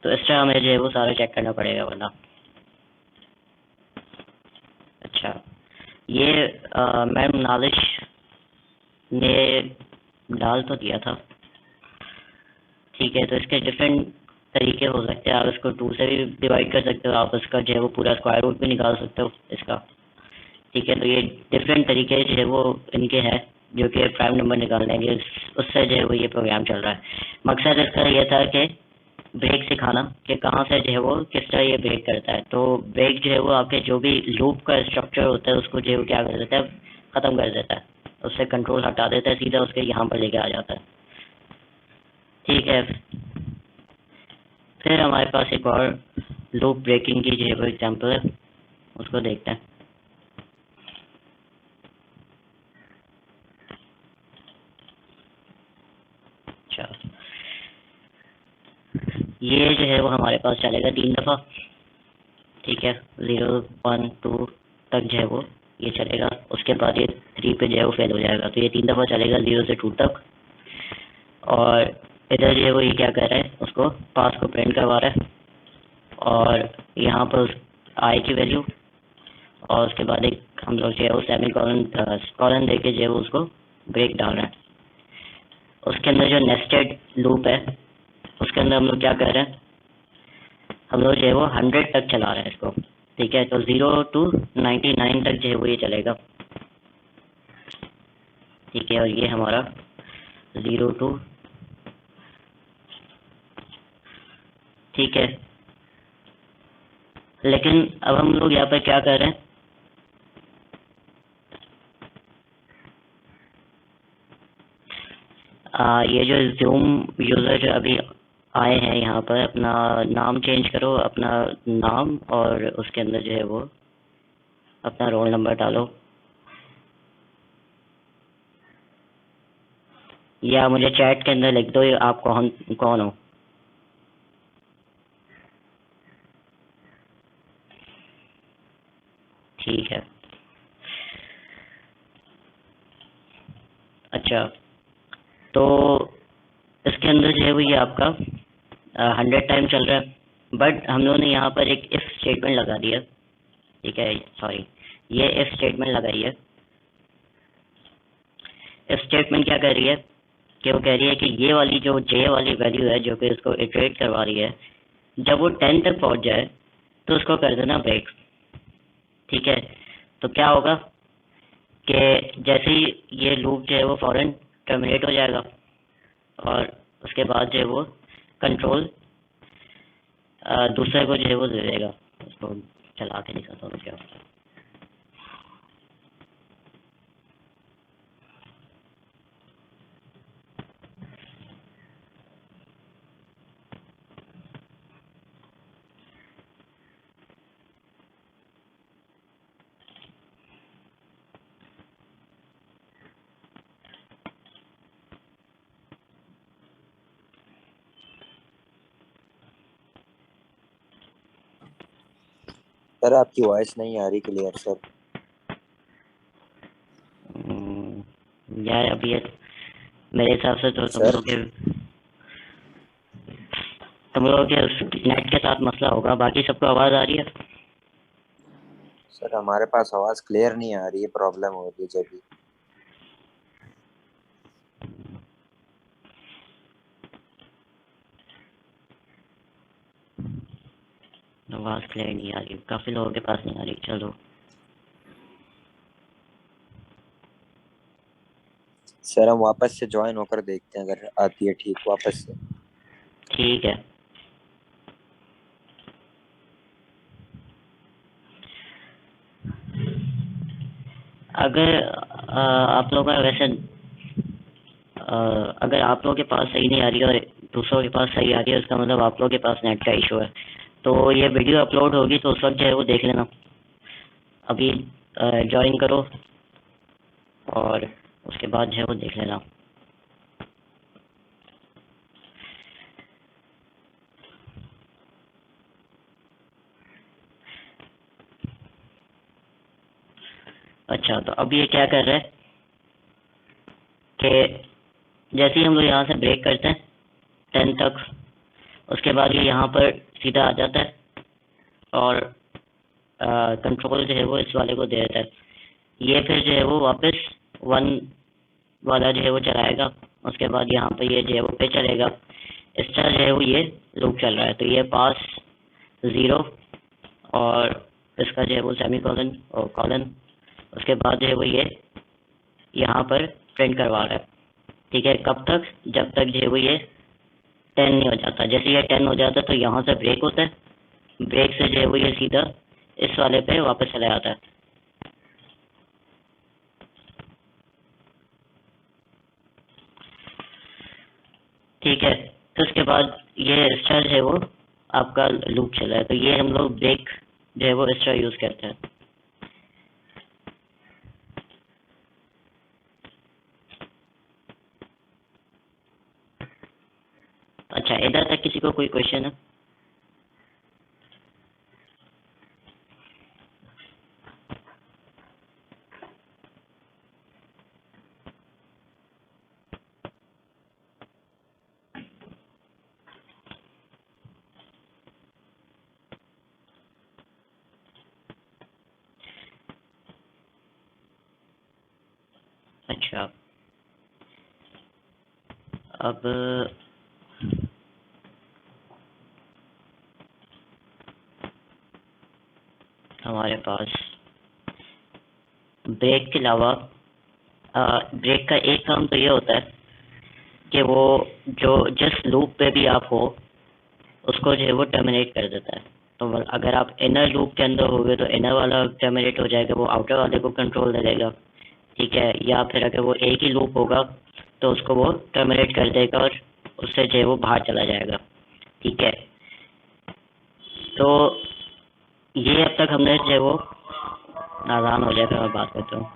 तो इस तरह हमें जो है वो सारा चेक करना पड़ेगा वरना। अच्छा, ये मैम नालिश ने डाल तो दिया था, ठीक है। तो इसके डिफरेंट तरीके हो सकते हैं, आप इसको 2 से भी डिवाइड कर सकते हो, आप इसका जो है वो पूरा स्क्वायर रूट भी निकाल सकते हो इसका, ठीक है। तो ये डिफरेंट तरीके जो है वो इनके हैं जो कि प्राइम नंबर निकालने के, उससे जो है वो ये प्रोग्राम चल रहा है। मकसद इसका ये था कि ब्रेक सिखाना कि कहाँ से जो है वो किस तरह ये ब्रेक करता है। तो ब्रेक जो है वो आपके जो भी लूप का स्ट्रक्चर होता है उसको जो है वो क्या कर देता है, ख़त्म कर देता है, उससे कंट्रोल हटा देता है, सीधा उसके यहाँ पर लेके आ जाता है। ठीक है। फिर हमारे पास एक और लूप ब्रेकिंग की जो है वो एग्जाम्पल है, उसको देखते हैं। अच्छा, ये जो है वो हमारे पास चलेगा 3 दफ़ा। ठीक है, 0 1 2 तक जो है वो ये चलेगा। उसके बाद ये 3 पे जो है वो फेल हो जाएगा। तो ये 3 दफ़ा चलेगा 0 से 2 तक। और इधर जो है वो ये क्या कर रहा है, उसको पास को प्रिंट करवा रहा है और यहाँ पर उस आई की वैल्यू, और उसके बाद एक हम लोग जो है वो सेमी कॉलन दे के जो है वो उसको ब्रेक डाल रहे हैं। उसके अंदर जो नेस्टेड लूप है उसके अंदर हम लोग क्या कर रहे हैं, हम लोग जो है वो 100 तक चला रहे हैं इसको। ठीक है, तो 0 to 99 तक जो है वो ये चलेगा। ठीक है, और ये हमारा 0 to, ठीक है। लेकिन अब हम लोग यहाँ पर क्या कर रहे हैं, ये जो जूम यूज़र जो अभी आए हैं यहाँ पर, अपना नाम चेंज करो, अपना नाम, और उसके अंदर जो है वो अपना रोल नंबर डालो, या मुझे चैट के अंदर लिख दो ये आप कौन कौन हो। ठीक है। अच्छा, तो इसके अंदर जो है वो ये आपका 100 टाइम चल रहा है, बट हम लोगों ने यहाँ पर एक इफ स्टेटमेंट लगा दिया। ठीक है, सॉरी, ये इफ स्टेटमेंट लगाई है। इफ स्टेटमेंट क्या कर रही है कि वो कह रही है कि ये वाली जो जे वाली वैल्यू है जो कि इसको इटरेट करवा रही है, जब वो 10 तक पहुंच जाए तो उसको कर देना ब्रेक। ठीक है, तो क्या होगा कि जैसे ही ये लूप जो है वो फौरन टर्मिनेट हो जाएगा और उसके बाद जो है वो कंट्रोल दूसरे को जो है वो दे देगा। उसको चला के दिखाता हूँ क्या होता है। सर आपकी वॉइस नहीं आ रही क्लियर सर। यार अभी मेरे हिसाब से तो सर तुम लोगों के नेट के साथ मसला होगा, बाकी सबको आवाज़ आ रही है। सर हमारे पास आवाज क्लियर नहीं आ रही है, प्रॉब्लम हो रही है जब भी। आवाज़ क्लियर नहीं आ रही, काफ़ी लोगों के पास नहीं आ रही। चलो, सर हम वापस से ज्वाइन होकर देखते हैं, अगर आती है ठीक वापस से। ठीक है। अगर आप लोगों का वैसे अगर आप लोगों के पास सही नहीं आ रही और दूसरों के पास सही आ रही है, उसका मतलब आप लोगों के पास नेट का इशू है। तो ये वीडियो अपलोड होगी तो उस वक्त जो है वो देख लेना। अभी ज्वाइन करो और उसके बाद जो है वो देख लेना। अच्छा, तो अब ये क्या कर रहा है कि जैसे ही हम लोग यहाँ से ब्रेक करते हैं 10 तक, उसके बाद ये यहाँ पर सीधा आ जाता है और कंट्रोल जो है वो इस वाले को दे देता है। ये फिर जो है वो वापस 1 वाला जो है वो चलाएगा, उसके बाद यहाँ पर ये जो है वो पे चलेगा। इस तरह जो है वो ये लूप चल रहा है। तो ये पास 0 और इसका जो है वो सेमी कॉलन और कॉलन उसके बाद जो है वो ये यहाँ पर प्रिंट करवा रहा है। ठीक है, कब तक? जब तक जो है वो ये 10 नहीं हो जाता। जैसे ये 10 हो जाता है तो यहाँ से ब्रेक होता है, ब्रेक से जो है वो ये सीधा इस वाले पे वापस चला जाता है। ठीक है, तो उसके बाद ये एक्स्ट्रा जो है वो आपका लूप चला है, तो ये हम लोग ब्रेक जो है वो एक्स्ट्रा यूज करते हैं। अच्छा, इधर तक किसी को कोई क्वेश्चन है? अच्छा, अब हमारे पास ब्रेक के अलावा ब्रेक का एक काम तो ये होता है कि वो जो जिस लूप पे भी आप हो उसको जो है वो टर्मिनेट कर देता है। तो अगर आप इनर लूप के अंदर होगे तो इनर वाला टर्मिनेट हो जाएगा, वो आउटर वाले को कंट्रोल दे देगा। ठीक है, या फिर अगर वो एक ही लूप होगा तो उसको वो टर्मिनेट कर देगा और उससे जो है वो बाहर चला जाएगा। ठीक है, तो ये अब तक हमने जो है वो नादान हो जाएगा, मैं बात करता हूँ।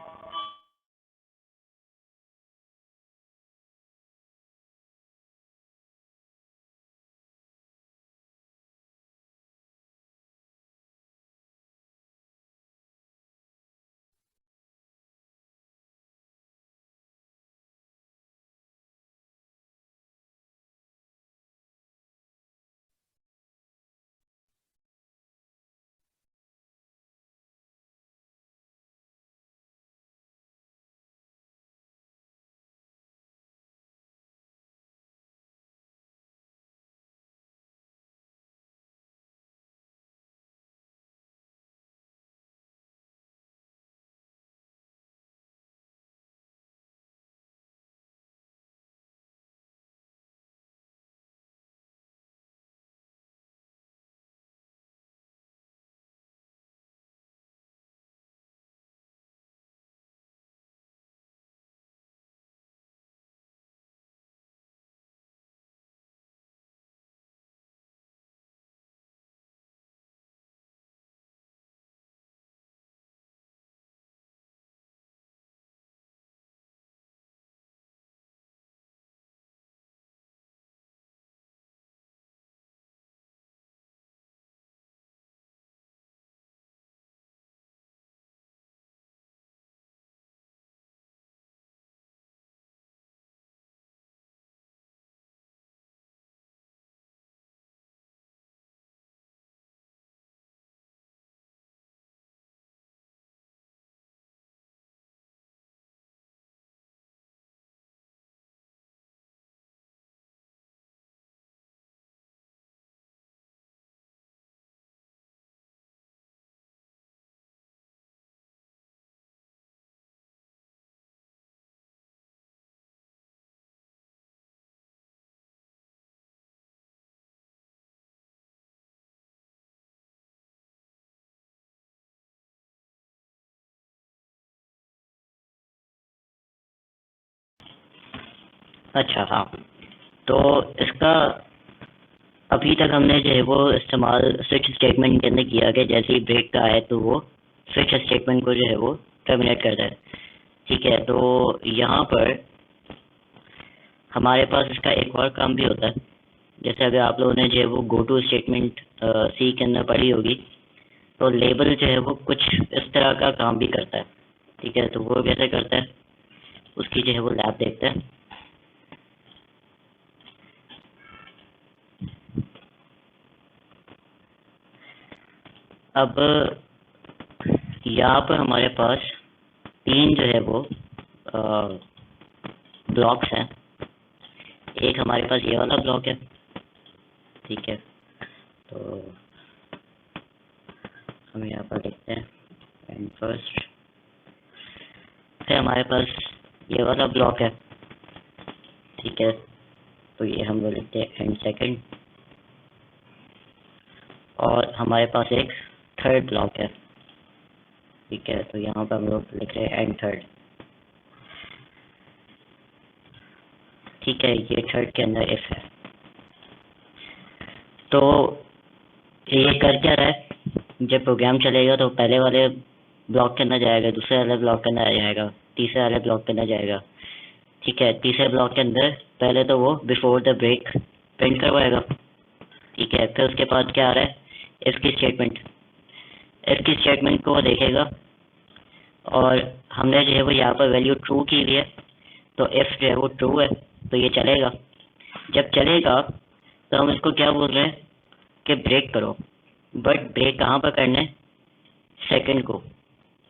अच्छा, हाँ, तो इसका अभी तक हमने जो है वो इस्तेमाल स्विच स्टेटमेंट के अंदर किया कि जैसे ही ब्रेक का है तो वो स्विच स्टेटमेंट को जो है वो टर्मिनेट करता है। ठीक है, तो यहाँ पर हमारे पास इसका एक और काम भी होता है। जैसे अगर आप लोगों ने जो है वो गो टू स्टेटमेंट सी के अंदर पढ़ी होगी, तो लेबल जो है वो कुछ इस तरह का काम भी करता है। ठीक है, तो वो कैसे करता है उसकी जो है वो लैब देखते हैं। अब यहाँ पर हमारे पास तीन जो है वो ब्लॉक्स हैं। एक हमारे पास ये वाला ब्लॉक है। ठीक है, तो हम यहाँ पर देखते हैं एंड फर्स्ट फिर हमारे पास ये वाला ब्लॉक है, ठीक है। तो ये हम लोग लिखते हैं एंड सेकंड, और हमारे पास एक थर्ड ब्लॉक है, ठीक है। तो यहाँ पर हम लोग लिख रहे हैं एंड थर्ड, ठीक है। ये थर्ड के अंदर इफ है। तो ये कर क्या रहा है, जब प्रोग्राम चलेगा तो पहले वाले ब्लॉक के अंदर जाएगा, दूसरे वाले ब्लॉक के अंदर जाएगा, तीसरे वाले ब्लॉक के अंदर जाएगा, ठीक है। तीसरे ब्लॉक के अंदर पहले तो वो बिफोर द ब्रेक प्रिंट करवाएगा, ठीक है। फिर उसके बाद क्या आ रहा है, इफ की स्टेटमेंट, इफ की स्टेटमेंट को वो देखेगा, और हमने जो है वो यहाँ पर वैल्यू ट्रू की हुई है, तो इफ जो है वो ट्रू है तो ये चलेगा। जब चलेगा तो हम इसको क्या बोल रहे हैं कि ब्रेक करो, बट ब्रेक कहाँ पर करना है, सेकंड को,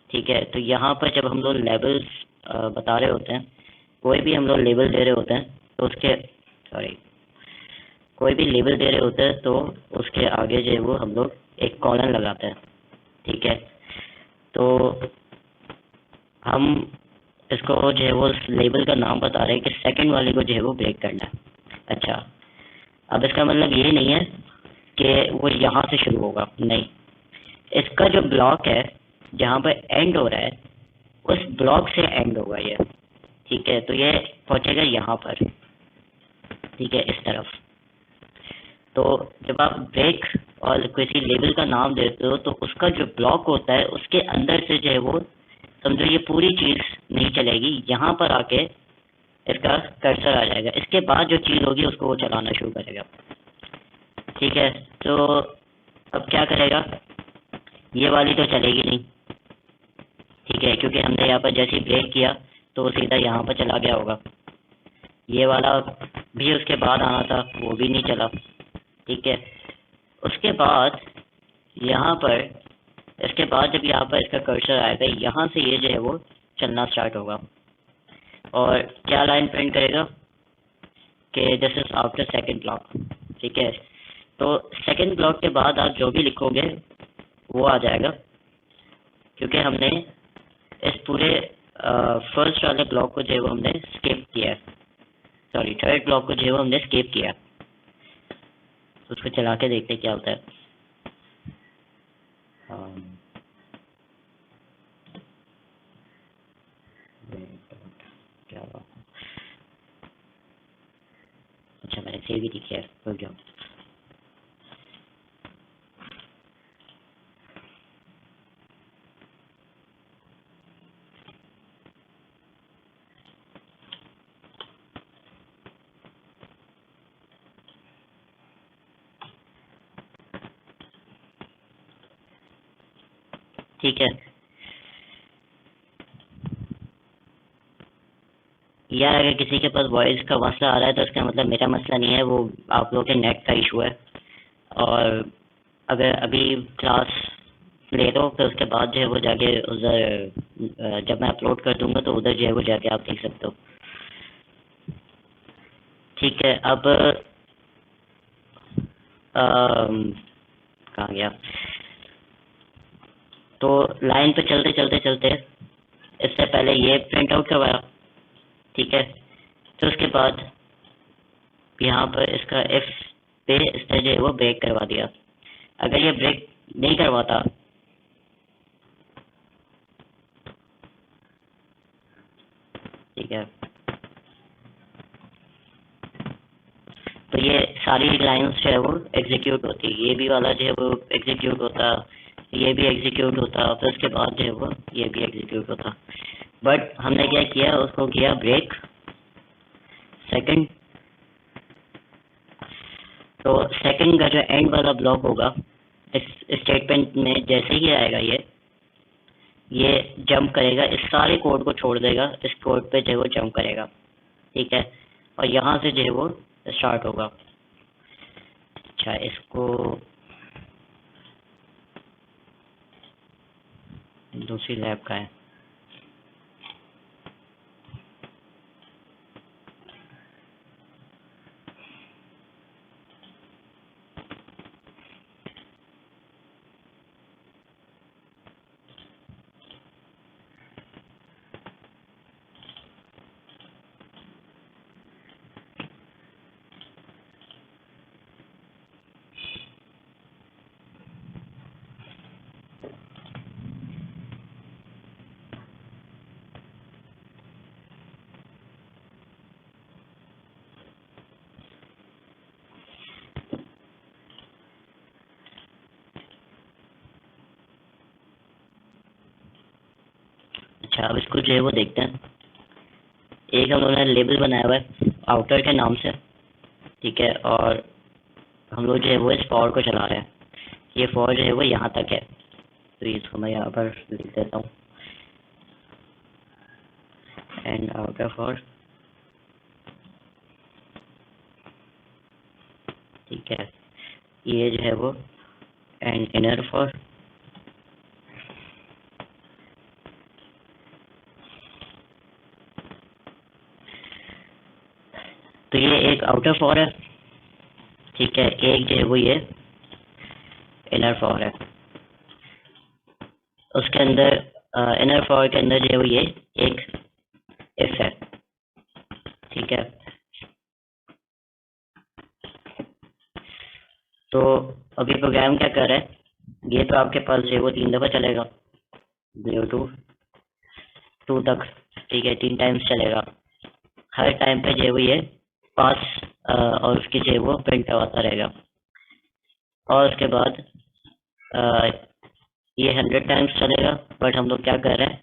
ठीक है। तो यहाँ पर जब हम लोग लेबल्स बता रहे होते हैं, कोई भी हम लोग लेबल दे रहे होते हैं, तो उसके कोई भी लेबल दे रहे होते हैं तो उसके आगे जो है वो हम लोग एक कॉलन लगाते हैं, ठीक है। तो हम इसको जो है वो लेबल का नाम बता रहे हैं कि सेकंड वाले को जो है वो ब्रेक करना है। अच्छा, अब इसका मतलब ये नहीं है कि वो यहाँ से शुरू होगा, नहीं। इसका जो ब्लॉक है जहाँ पर एंड हो रहा है, उस ब्लॉक से एंड होगा ये, ठीक है। तो ये पहुँचेगा यहाँ पर, ठीक है, इस तरफ। तो जब आप ब्रेक और किसी लेबल का नाम देते हो तो उसका जो ब्लॉक होता है उसके अंदर से जो है वो, समझो ये पूरी चीज़ नहीं चलेगी, यहाँ पर आके इसका कर्सर आ जाएगा, इसके बाद जो चीज़ होगी उसको वो चलाना शुरू करेगा, ठीक है। तो अब क्या करेगा, ये वाली तो चलेगी नहीं, ठीक है, क्योंकि हमने यहाँ पर जैसे ही ब्रेक किया तो वो सीधा यहाँ पर चला गया होगा। ये वाला भी उसके बाद आना था, वो भी नहीं चला, ठीक है। उसके बाद यहाँ पर, इसके बाद जब यहाँ पर इसका कर्सर आएगा, यहाँ से ये जो है वो चलना स्टार्ट होगा, और क्या लाइन प्रिंट करेगा कि this is after second block, ठीक है। तो सेकंड ब्लॉक के बाद आप जो भी लिखोगे वो आ जाएगा, क्योंकि हमने इस पूरे फर्स्ट वाले ब्लॉक को जो है वो हमने स्किप किया है, सॉरी थर्ड ब्लॉक को जो है वो हमने स्किप किया। उसको चला के देखते क्या होता है। क्या हुआ? अच्छा, मैंने सेव ही दिखा है, रुक जाओ। ठीक है यार, अगर किसी के पास वॉइस का मसला आ रहा है तो इसका मतलब मेरा मसला नहीं है, वो आप लोगों के नेट का इशू है। और अगर अभी क्लास ले लो फिर उसके बाद जो है वो जाके उधर जब मैं अपलोड कर दूंगा तो उधर जो है वो जाके आप देख सकते हो, ठीक है। अब कहाँ गया, तो लाइन पे चलते चलते चलते इससे पहले ये प्रिंट आउट करवाया, ठीक है। तो उसके बाद यहाँ पर इसका इफ पे इसने जो है वो ब्रेक करवा दिया। अगर ये ब्रेक नहीं करवाता ठीक है, तो ये सारी लाइंस जो है वो एग्जीक्यूट होती, ये भी वाला जो है वो एग्जीक्यूट होता, ये भी एग्जीक्यूट होता, फिर उसके बाद जो है वो ये भी एग्जीक्यूट होता। बट हमने क्या किया, उसको किया ब्रेक सेकंड। तो सेकंड का जो एंड वाला ब्लॉक होगा इस स्टेटमेंट में जैसे ही आएगा ये जंप करेगा, इस सारे कोड को छोड़ देगा, इस कोड पे जो है वो जंप करेगा, ठीक है। और यहाँ से जो है वो स्टार्ट होगा। अच्छा, इसको दूसरी लैब का है, अच्छा, अब इसको जो है वो देखते हैं। एक हम लोगों ने लेबल बनाया हुआ है आउटर के नाम से, ठीक है, और हम लोग जो है वो इस फॉर को चला रहे हैं। ये फॉर जो है वो यहाँ तक है, तो इसको मैं यहाँ पर लिख देता हूँ, एंड आउटर फॉर, ठीक है। ये जो है वो एंड इनर फॉर, तो ये एक आउटर फॉर है, ठीक है। एक जो है वो ये इनर फॉर है, उसके अंदर इनर फॉर के अंदर जो है वो ये एक इफ है, ठीक है। तो अभी प्रोग्राम क्या कर रहा है, ये तो आपके पास जो है वो 3 दफ़ा चलेगा, 0 to 2 तक, ठीक है, 3 टाइम्स चलेगा। हर टाइम पे जो है वो ये पास और उसकी जो है वो प्रिंट करवाता रहेगा। और उसके बाद ये 100 टाइम्स चलेगा, बट हम लोग क्या कर रहे हैं,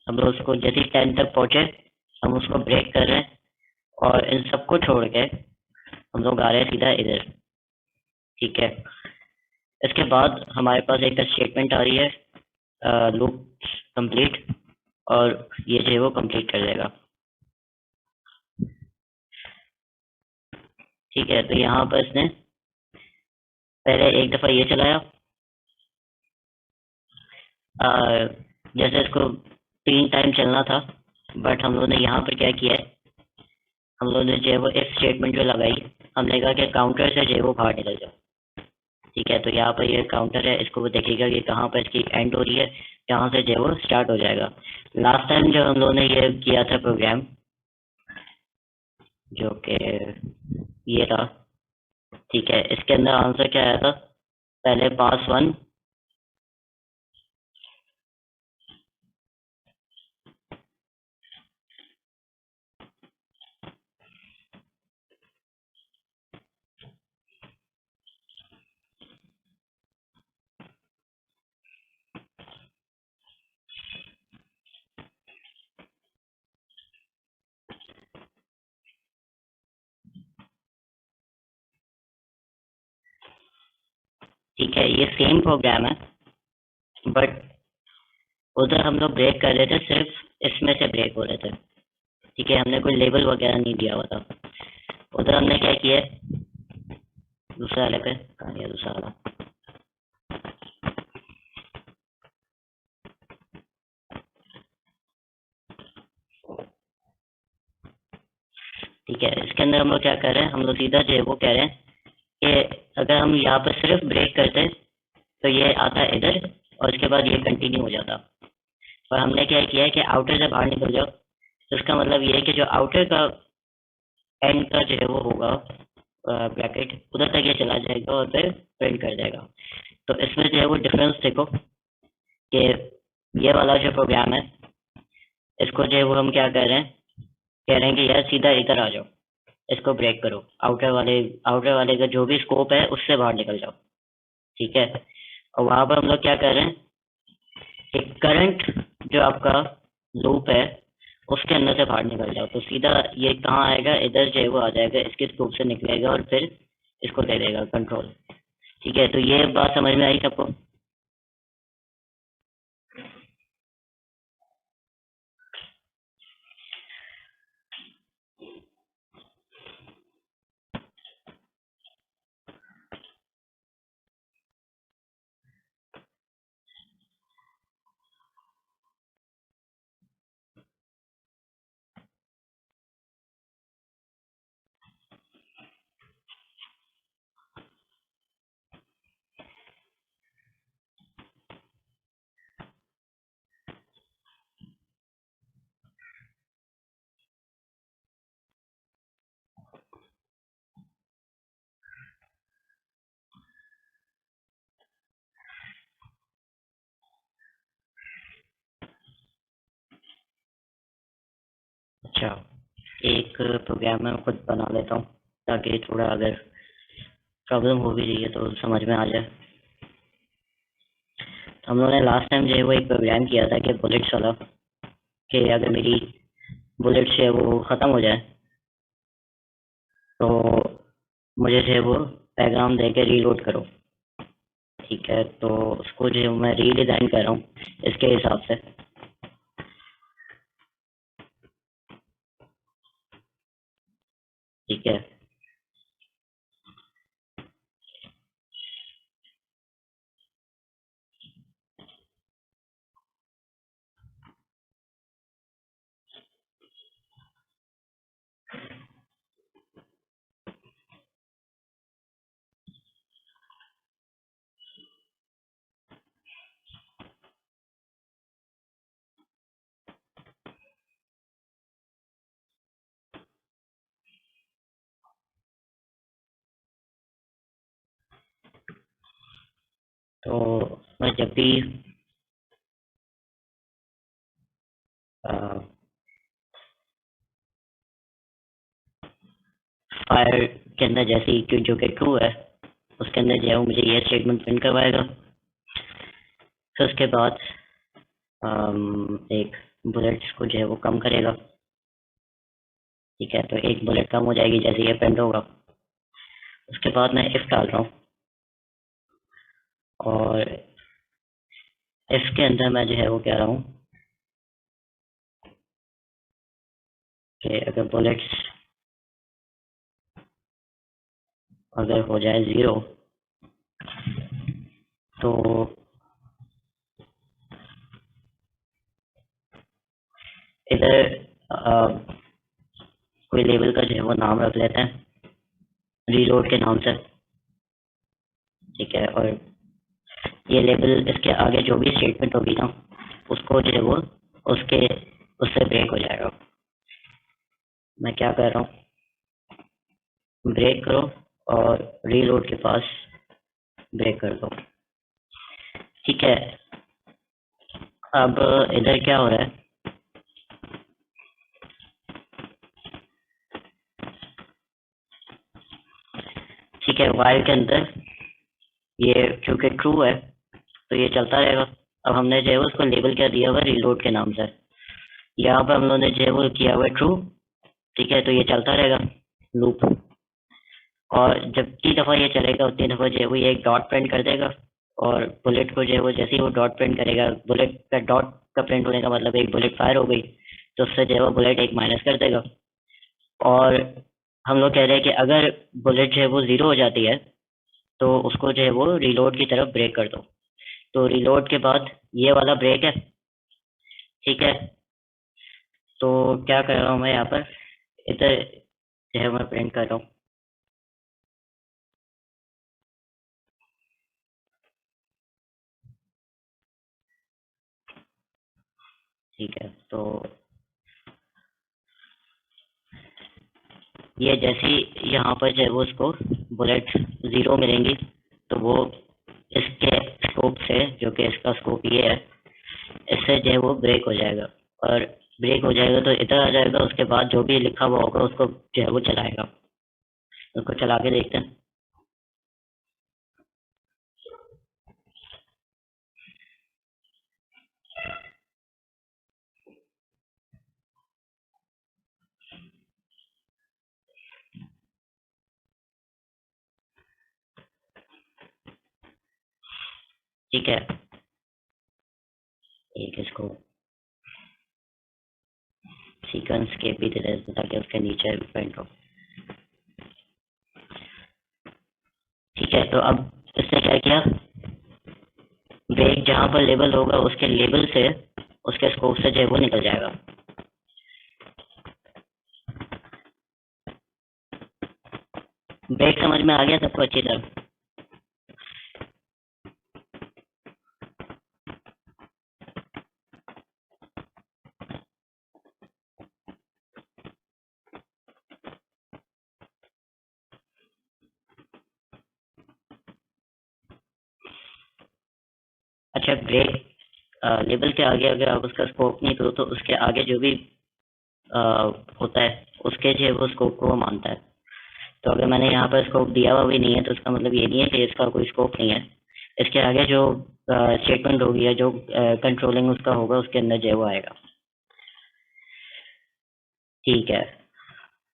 हम लोग उसको जैसे ही 10 तक पहुंचे हम उसको ब्रेक कर रहे हैं, और इन सबको छोड़ के हम लोग आ रहे हैं सीधा इधर, ठीक है। इसके बाद हमारे पास एक स्टेटमेंट आ रही है लूप कंप्लीट, और ये जो है वो कंप्लीट कर देगा, ठीक है। तो यहाँ पर इसने पहले एक दफ़ा ये चलाया, जैसे इसको 3 टाइम चलना था, बट हम लोगों ने यहाँ पर क्या किया है, हम लोगों ने जो है वो इफ स्टेटमेंट जो लगाई, हमने कहा कि काउंटर से जो है वो बाहर निकल जाओ, ठीक है। तो यहाँ पर ये काउंटर है, इसको वो देखेगा कि कहाँ पर इसकी एंड हो रही है, कहाँ से जो है वो स्टार्ट हो जाएगा। लास्ट टाइम जब हम लोगों ने ये किया था प्रोग्राम, जो कि ये था, ठीक है, इसके अंदर आंसर क्या आया था, पहले पास 1, ठीक है। ये सेम प्रोग्राम है, बट उधर हम लोग ब्रेक कर रहे थे, सिर्फ इसमें से ब्रेक हो रहे थे, ठीक है। हमने कोई लेबल वगैरह नहीं दिया हुआ था। उधर हमने क्या किया, दूसरा वाले पे कहाँ गया दूसरा वाला, ठीक है। इसके अंदर हम लोग क्या कर रहे हैं, हम लोग सीधा जो है वो कह रहे हैं कि अगर हम यहाँ पर सिर्फ ब्रेक करते तो ये आता है इधर, और इसके बाद ये कंटिन्यू हो जाता। और हमने क्या किया है कि आउटर से बाहर निकल जाओ, तो इसका मतलब ये है कि जो आउटर का एंड का जो है वो होगा ब्रैकेट, उधर तक ये चला जाएगा और फिर प्रिंट कर देगा। तो इसमें जो है वो डिफरेंस देखो कि ये वाला जो प्रोग्राम है, इसको जो है वो हम क्या कर रहे हैं, कह रहे हैं कि यार सीधा इधर आ जाओ, इसको ब्रेक करो, आउटर वाले का जो भी स्कोप है उससे बाहर निकल जाओ, ठीक है। और वहां पर हम लोग क्या कर रहे हैं, एक करंट जो आपका लूप है उसके अंदर से बाहर निकल जाओ, तो सीधा ये कहाँ आएगा, इधर जो है वो आ जाएगा, इसके स्कोप से निकलेगा और फिर इसको दे देगा कंट्रोल, ठीक है। तो ये बात समझ में आई सबको? अच्छा, एक प्रोग्राम मैं खुद बना लेता हूँ ताकि थोड़ा अगर प्रॉब्लम हो भी रही है तो समझ में आ जाए। हम लोगों ने लास्ट टाइम जो है वो एक प्रोग्राम किया था कि बुलेट्स वाला, कि अगर मेरी बुलेट से वो ख़त्म हो जाए तो मुझे जो है वो पैगाम दे के रीलोड करो। ठीक है, तो उसको जो है मैं रीडिज़ाइन कर रहा हूँ इसके हिसाब से। ठीक है, तो मैं जब भी फायर के अंदर जैसे ही जो कि ट्रू है उसके अंदर जो है वो मुझे ये स्टेटमेंट प्रिंट करवाएगा। फिर उसके बाद एक बुलेट्स को जो है वो कम करेगा। ठीक है, तो एक बुलेट कम हो जाएगी जैसे ये प्रिंट होगा। उसके बाद मैं इफ डाल रहा हूँ और इफ के अंदर मैं जो है वो कह रहा हूँ कि अगर बुलेट्स अगर हो जाए 0 तो इधर कोई लेवल का जो है वो नाम रख लेते हैं रीलोड के नाम से। ठीक है, और ये लेवल इसके आगे जो भी स्टेटमेंट होगी ना उसको जो है वो उसके उससे ब्रेक हो जाएगा। मैं क्या कर रहा हूँ, ब्रेक करो और रीलोड के पास ब्रेक कर दो। ठीक है, अब इधर क्या हो रहा है, ठीक है, वाइल के अंदर ये क्योंकि ट्रू है तो ये चलता रहेगा। अब हमने जो है उसको लेबल क्या दिया हुआ है रीलोड के नाम से। यहाँ पर हम लोगों ने जो है वो किया हुआ है ट्रू। ठीक है, तो ये चलता रहेगा लूप, और जितनी दफ़ा ये चलेगा उतनी दफ़ा जो है वो ये एक डॉट प्रिंट कर देगा। और बुलेट को जो है वो जैसे ही वो डॉट प्रिंट करेगा, बुलेट का डॉट का प्रिंट होने का मतलब एक बुलेट फायर हो गई, तो उससे जो है वो बुलेट एक माइनस कर देगा। और हम लोग कह रहे हैं कि अगर बुलेट जो है वो 0 हो जाती है तो उसको जो है वो रीलोड की तरफ ब्रेक कर दो। तो रीलोड के बाद ये वाला ब्रेक है। ठीक है, तो क्या कर रहा हूँ मैं यहाँ पर, इधर जो है मैं प्रिंट कर रहा हूँ। ठीक है, तो ये जैसे ही यहाँ पर जो है वो उसको बुलेट 0 मिलेंगी तो वो इसके स्कोप से, जो कि इसका स्कोप ये है, इससे जो है वो ब्रेक हो जाएगा। और ब्रेक हो जाएगा तो इधर आ जाएगा। उसके बाद जो भी लिखा हुआ होगा उसको जो है वो चलाएगा। उसको चला के देखते हैं। ठीक है, एक इसको सीक्वेंस के भी दे देते ताकि उसके नीचे प्रिंट हो। ठीक है, तो अब इसने क्या किया, ब्रेक जहाँ पर लेबल होगा उसके लेबल से, उसके स्कोप से जो है वो निकल जाएगा। ब्रेक समझ में आ गया सबको अच्छी तरह? अच्छा, ब्रेक लेबल के आगे अगर आप उसका स्कोप नहीं करो तो उसके आगे जो भी अ, होता है उसके जो है वो स्कोप को वो मानता है। तो अगर मैंने यहाँ पर स्कोप दिया हुआ भी नहीं है तो इसका मतलब ये नहीं है कि इसका कोई स्कोप नहीं है। इसके आगे जो स्टेटमेंट होगी या जो कंट्रोलिंग उसका होगा उसके अंदर जो है वो आएगा। ठीक है।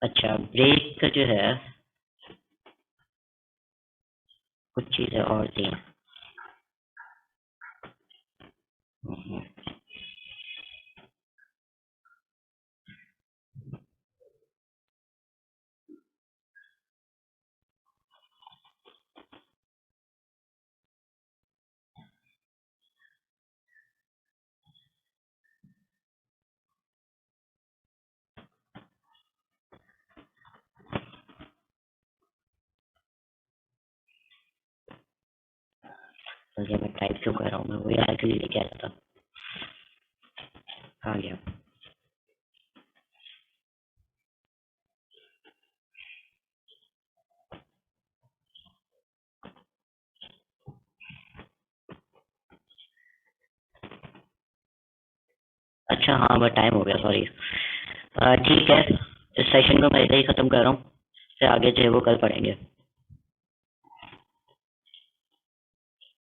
अच्छा, ब्रेक का जो है कुछ चीज़ें और थी। तो ये मैं टाइप क्यों कर रहा हूँ, मैं वही एक्चुअली लेके आया था। आ गया। अच्छा हाँ, बस टाइम हो गया, सॉरी। ठीक है, इस सेशन को मैं इधर ही ख़त्म कर रहा हूँ, फिर आगे जो है वो कल पढ़ेंगे।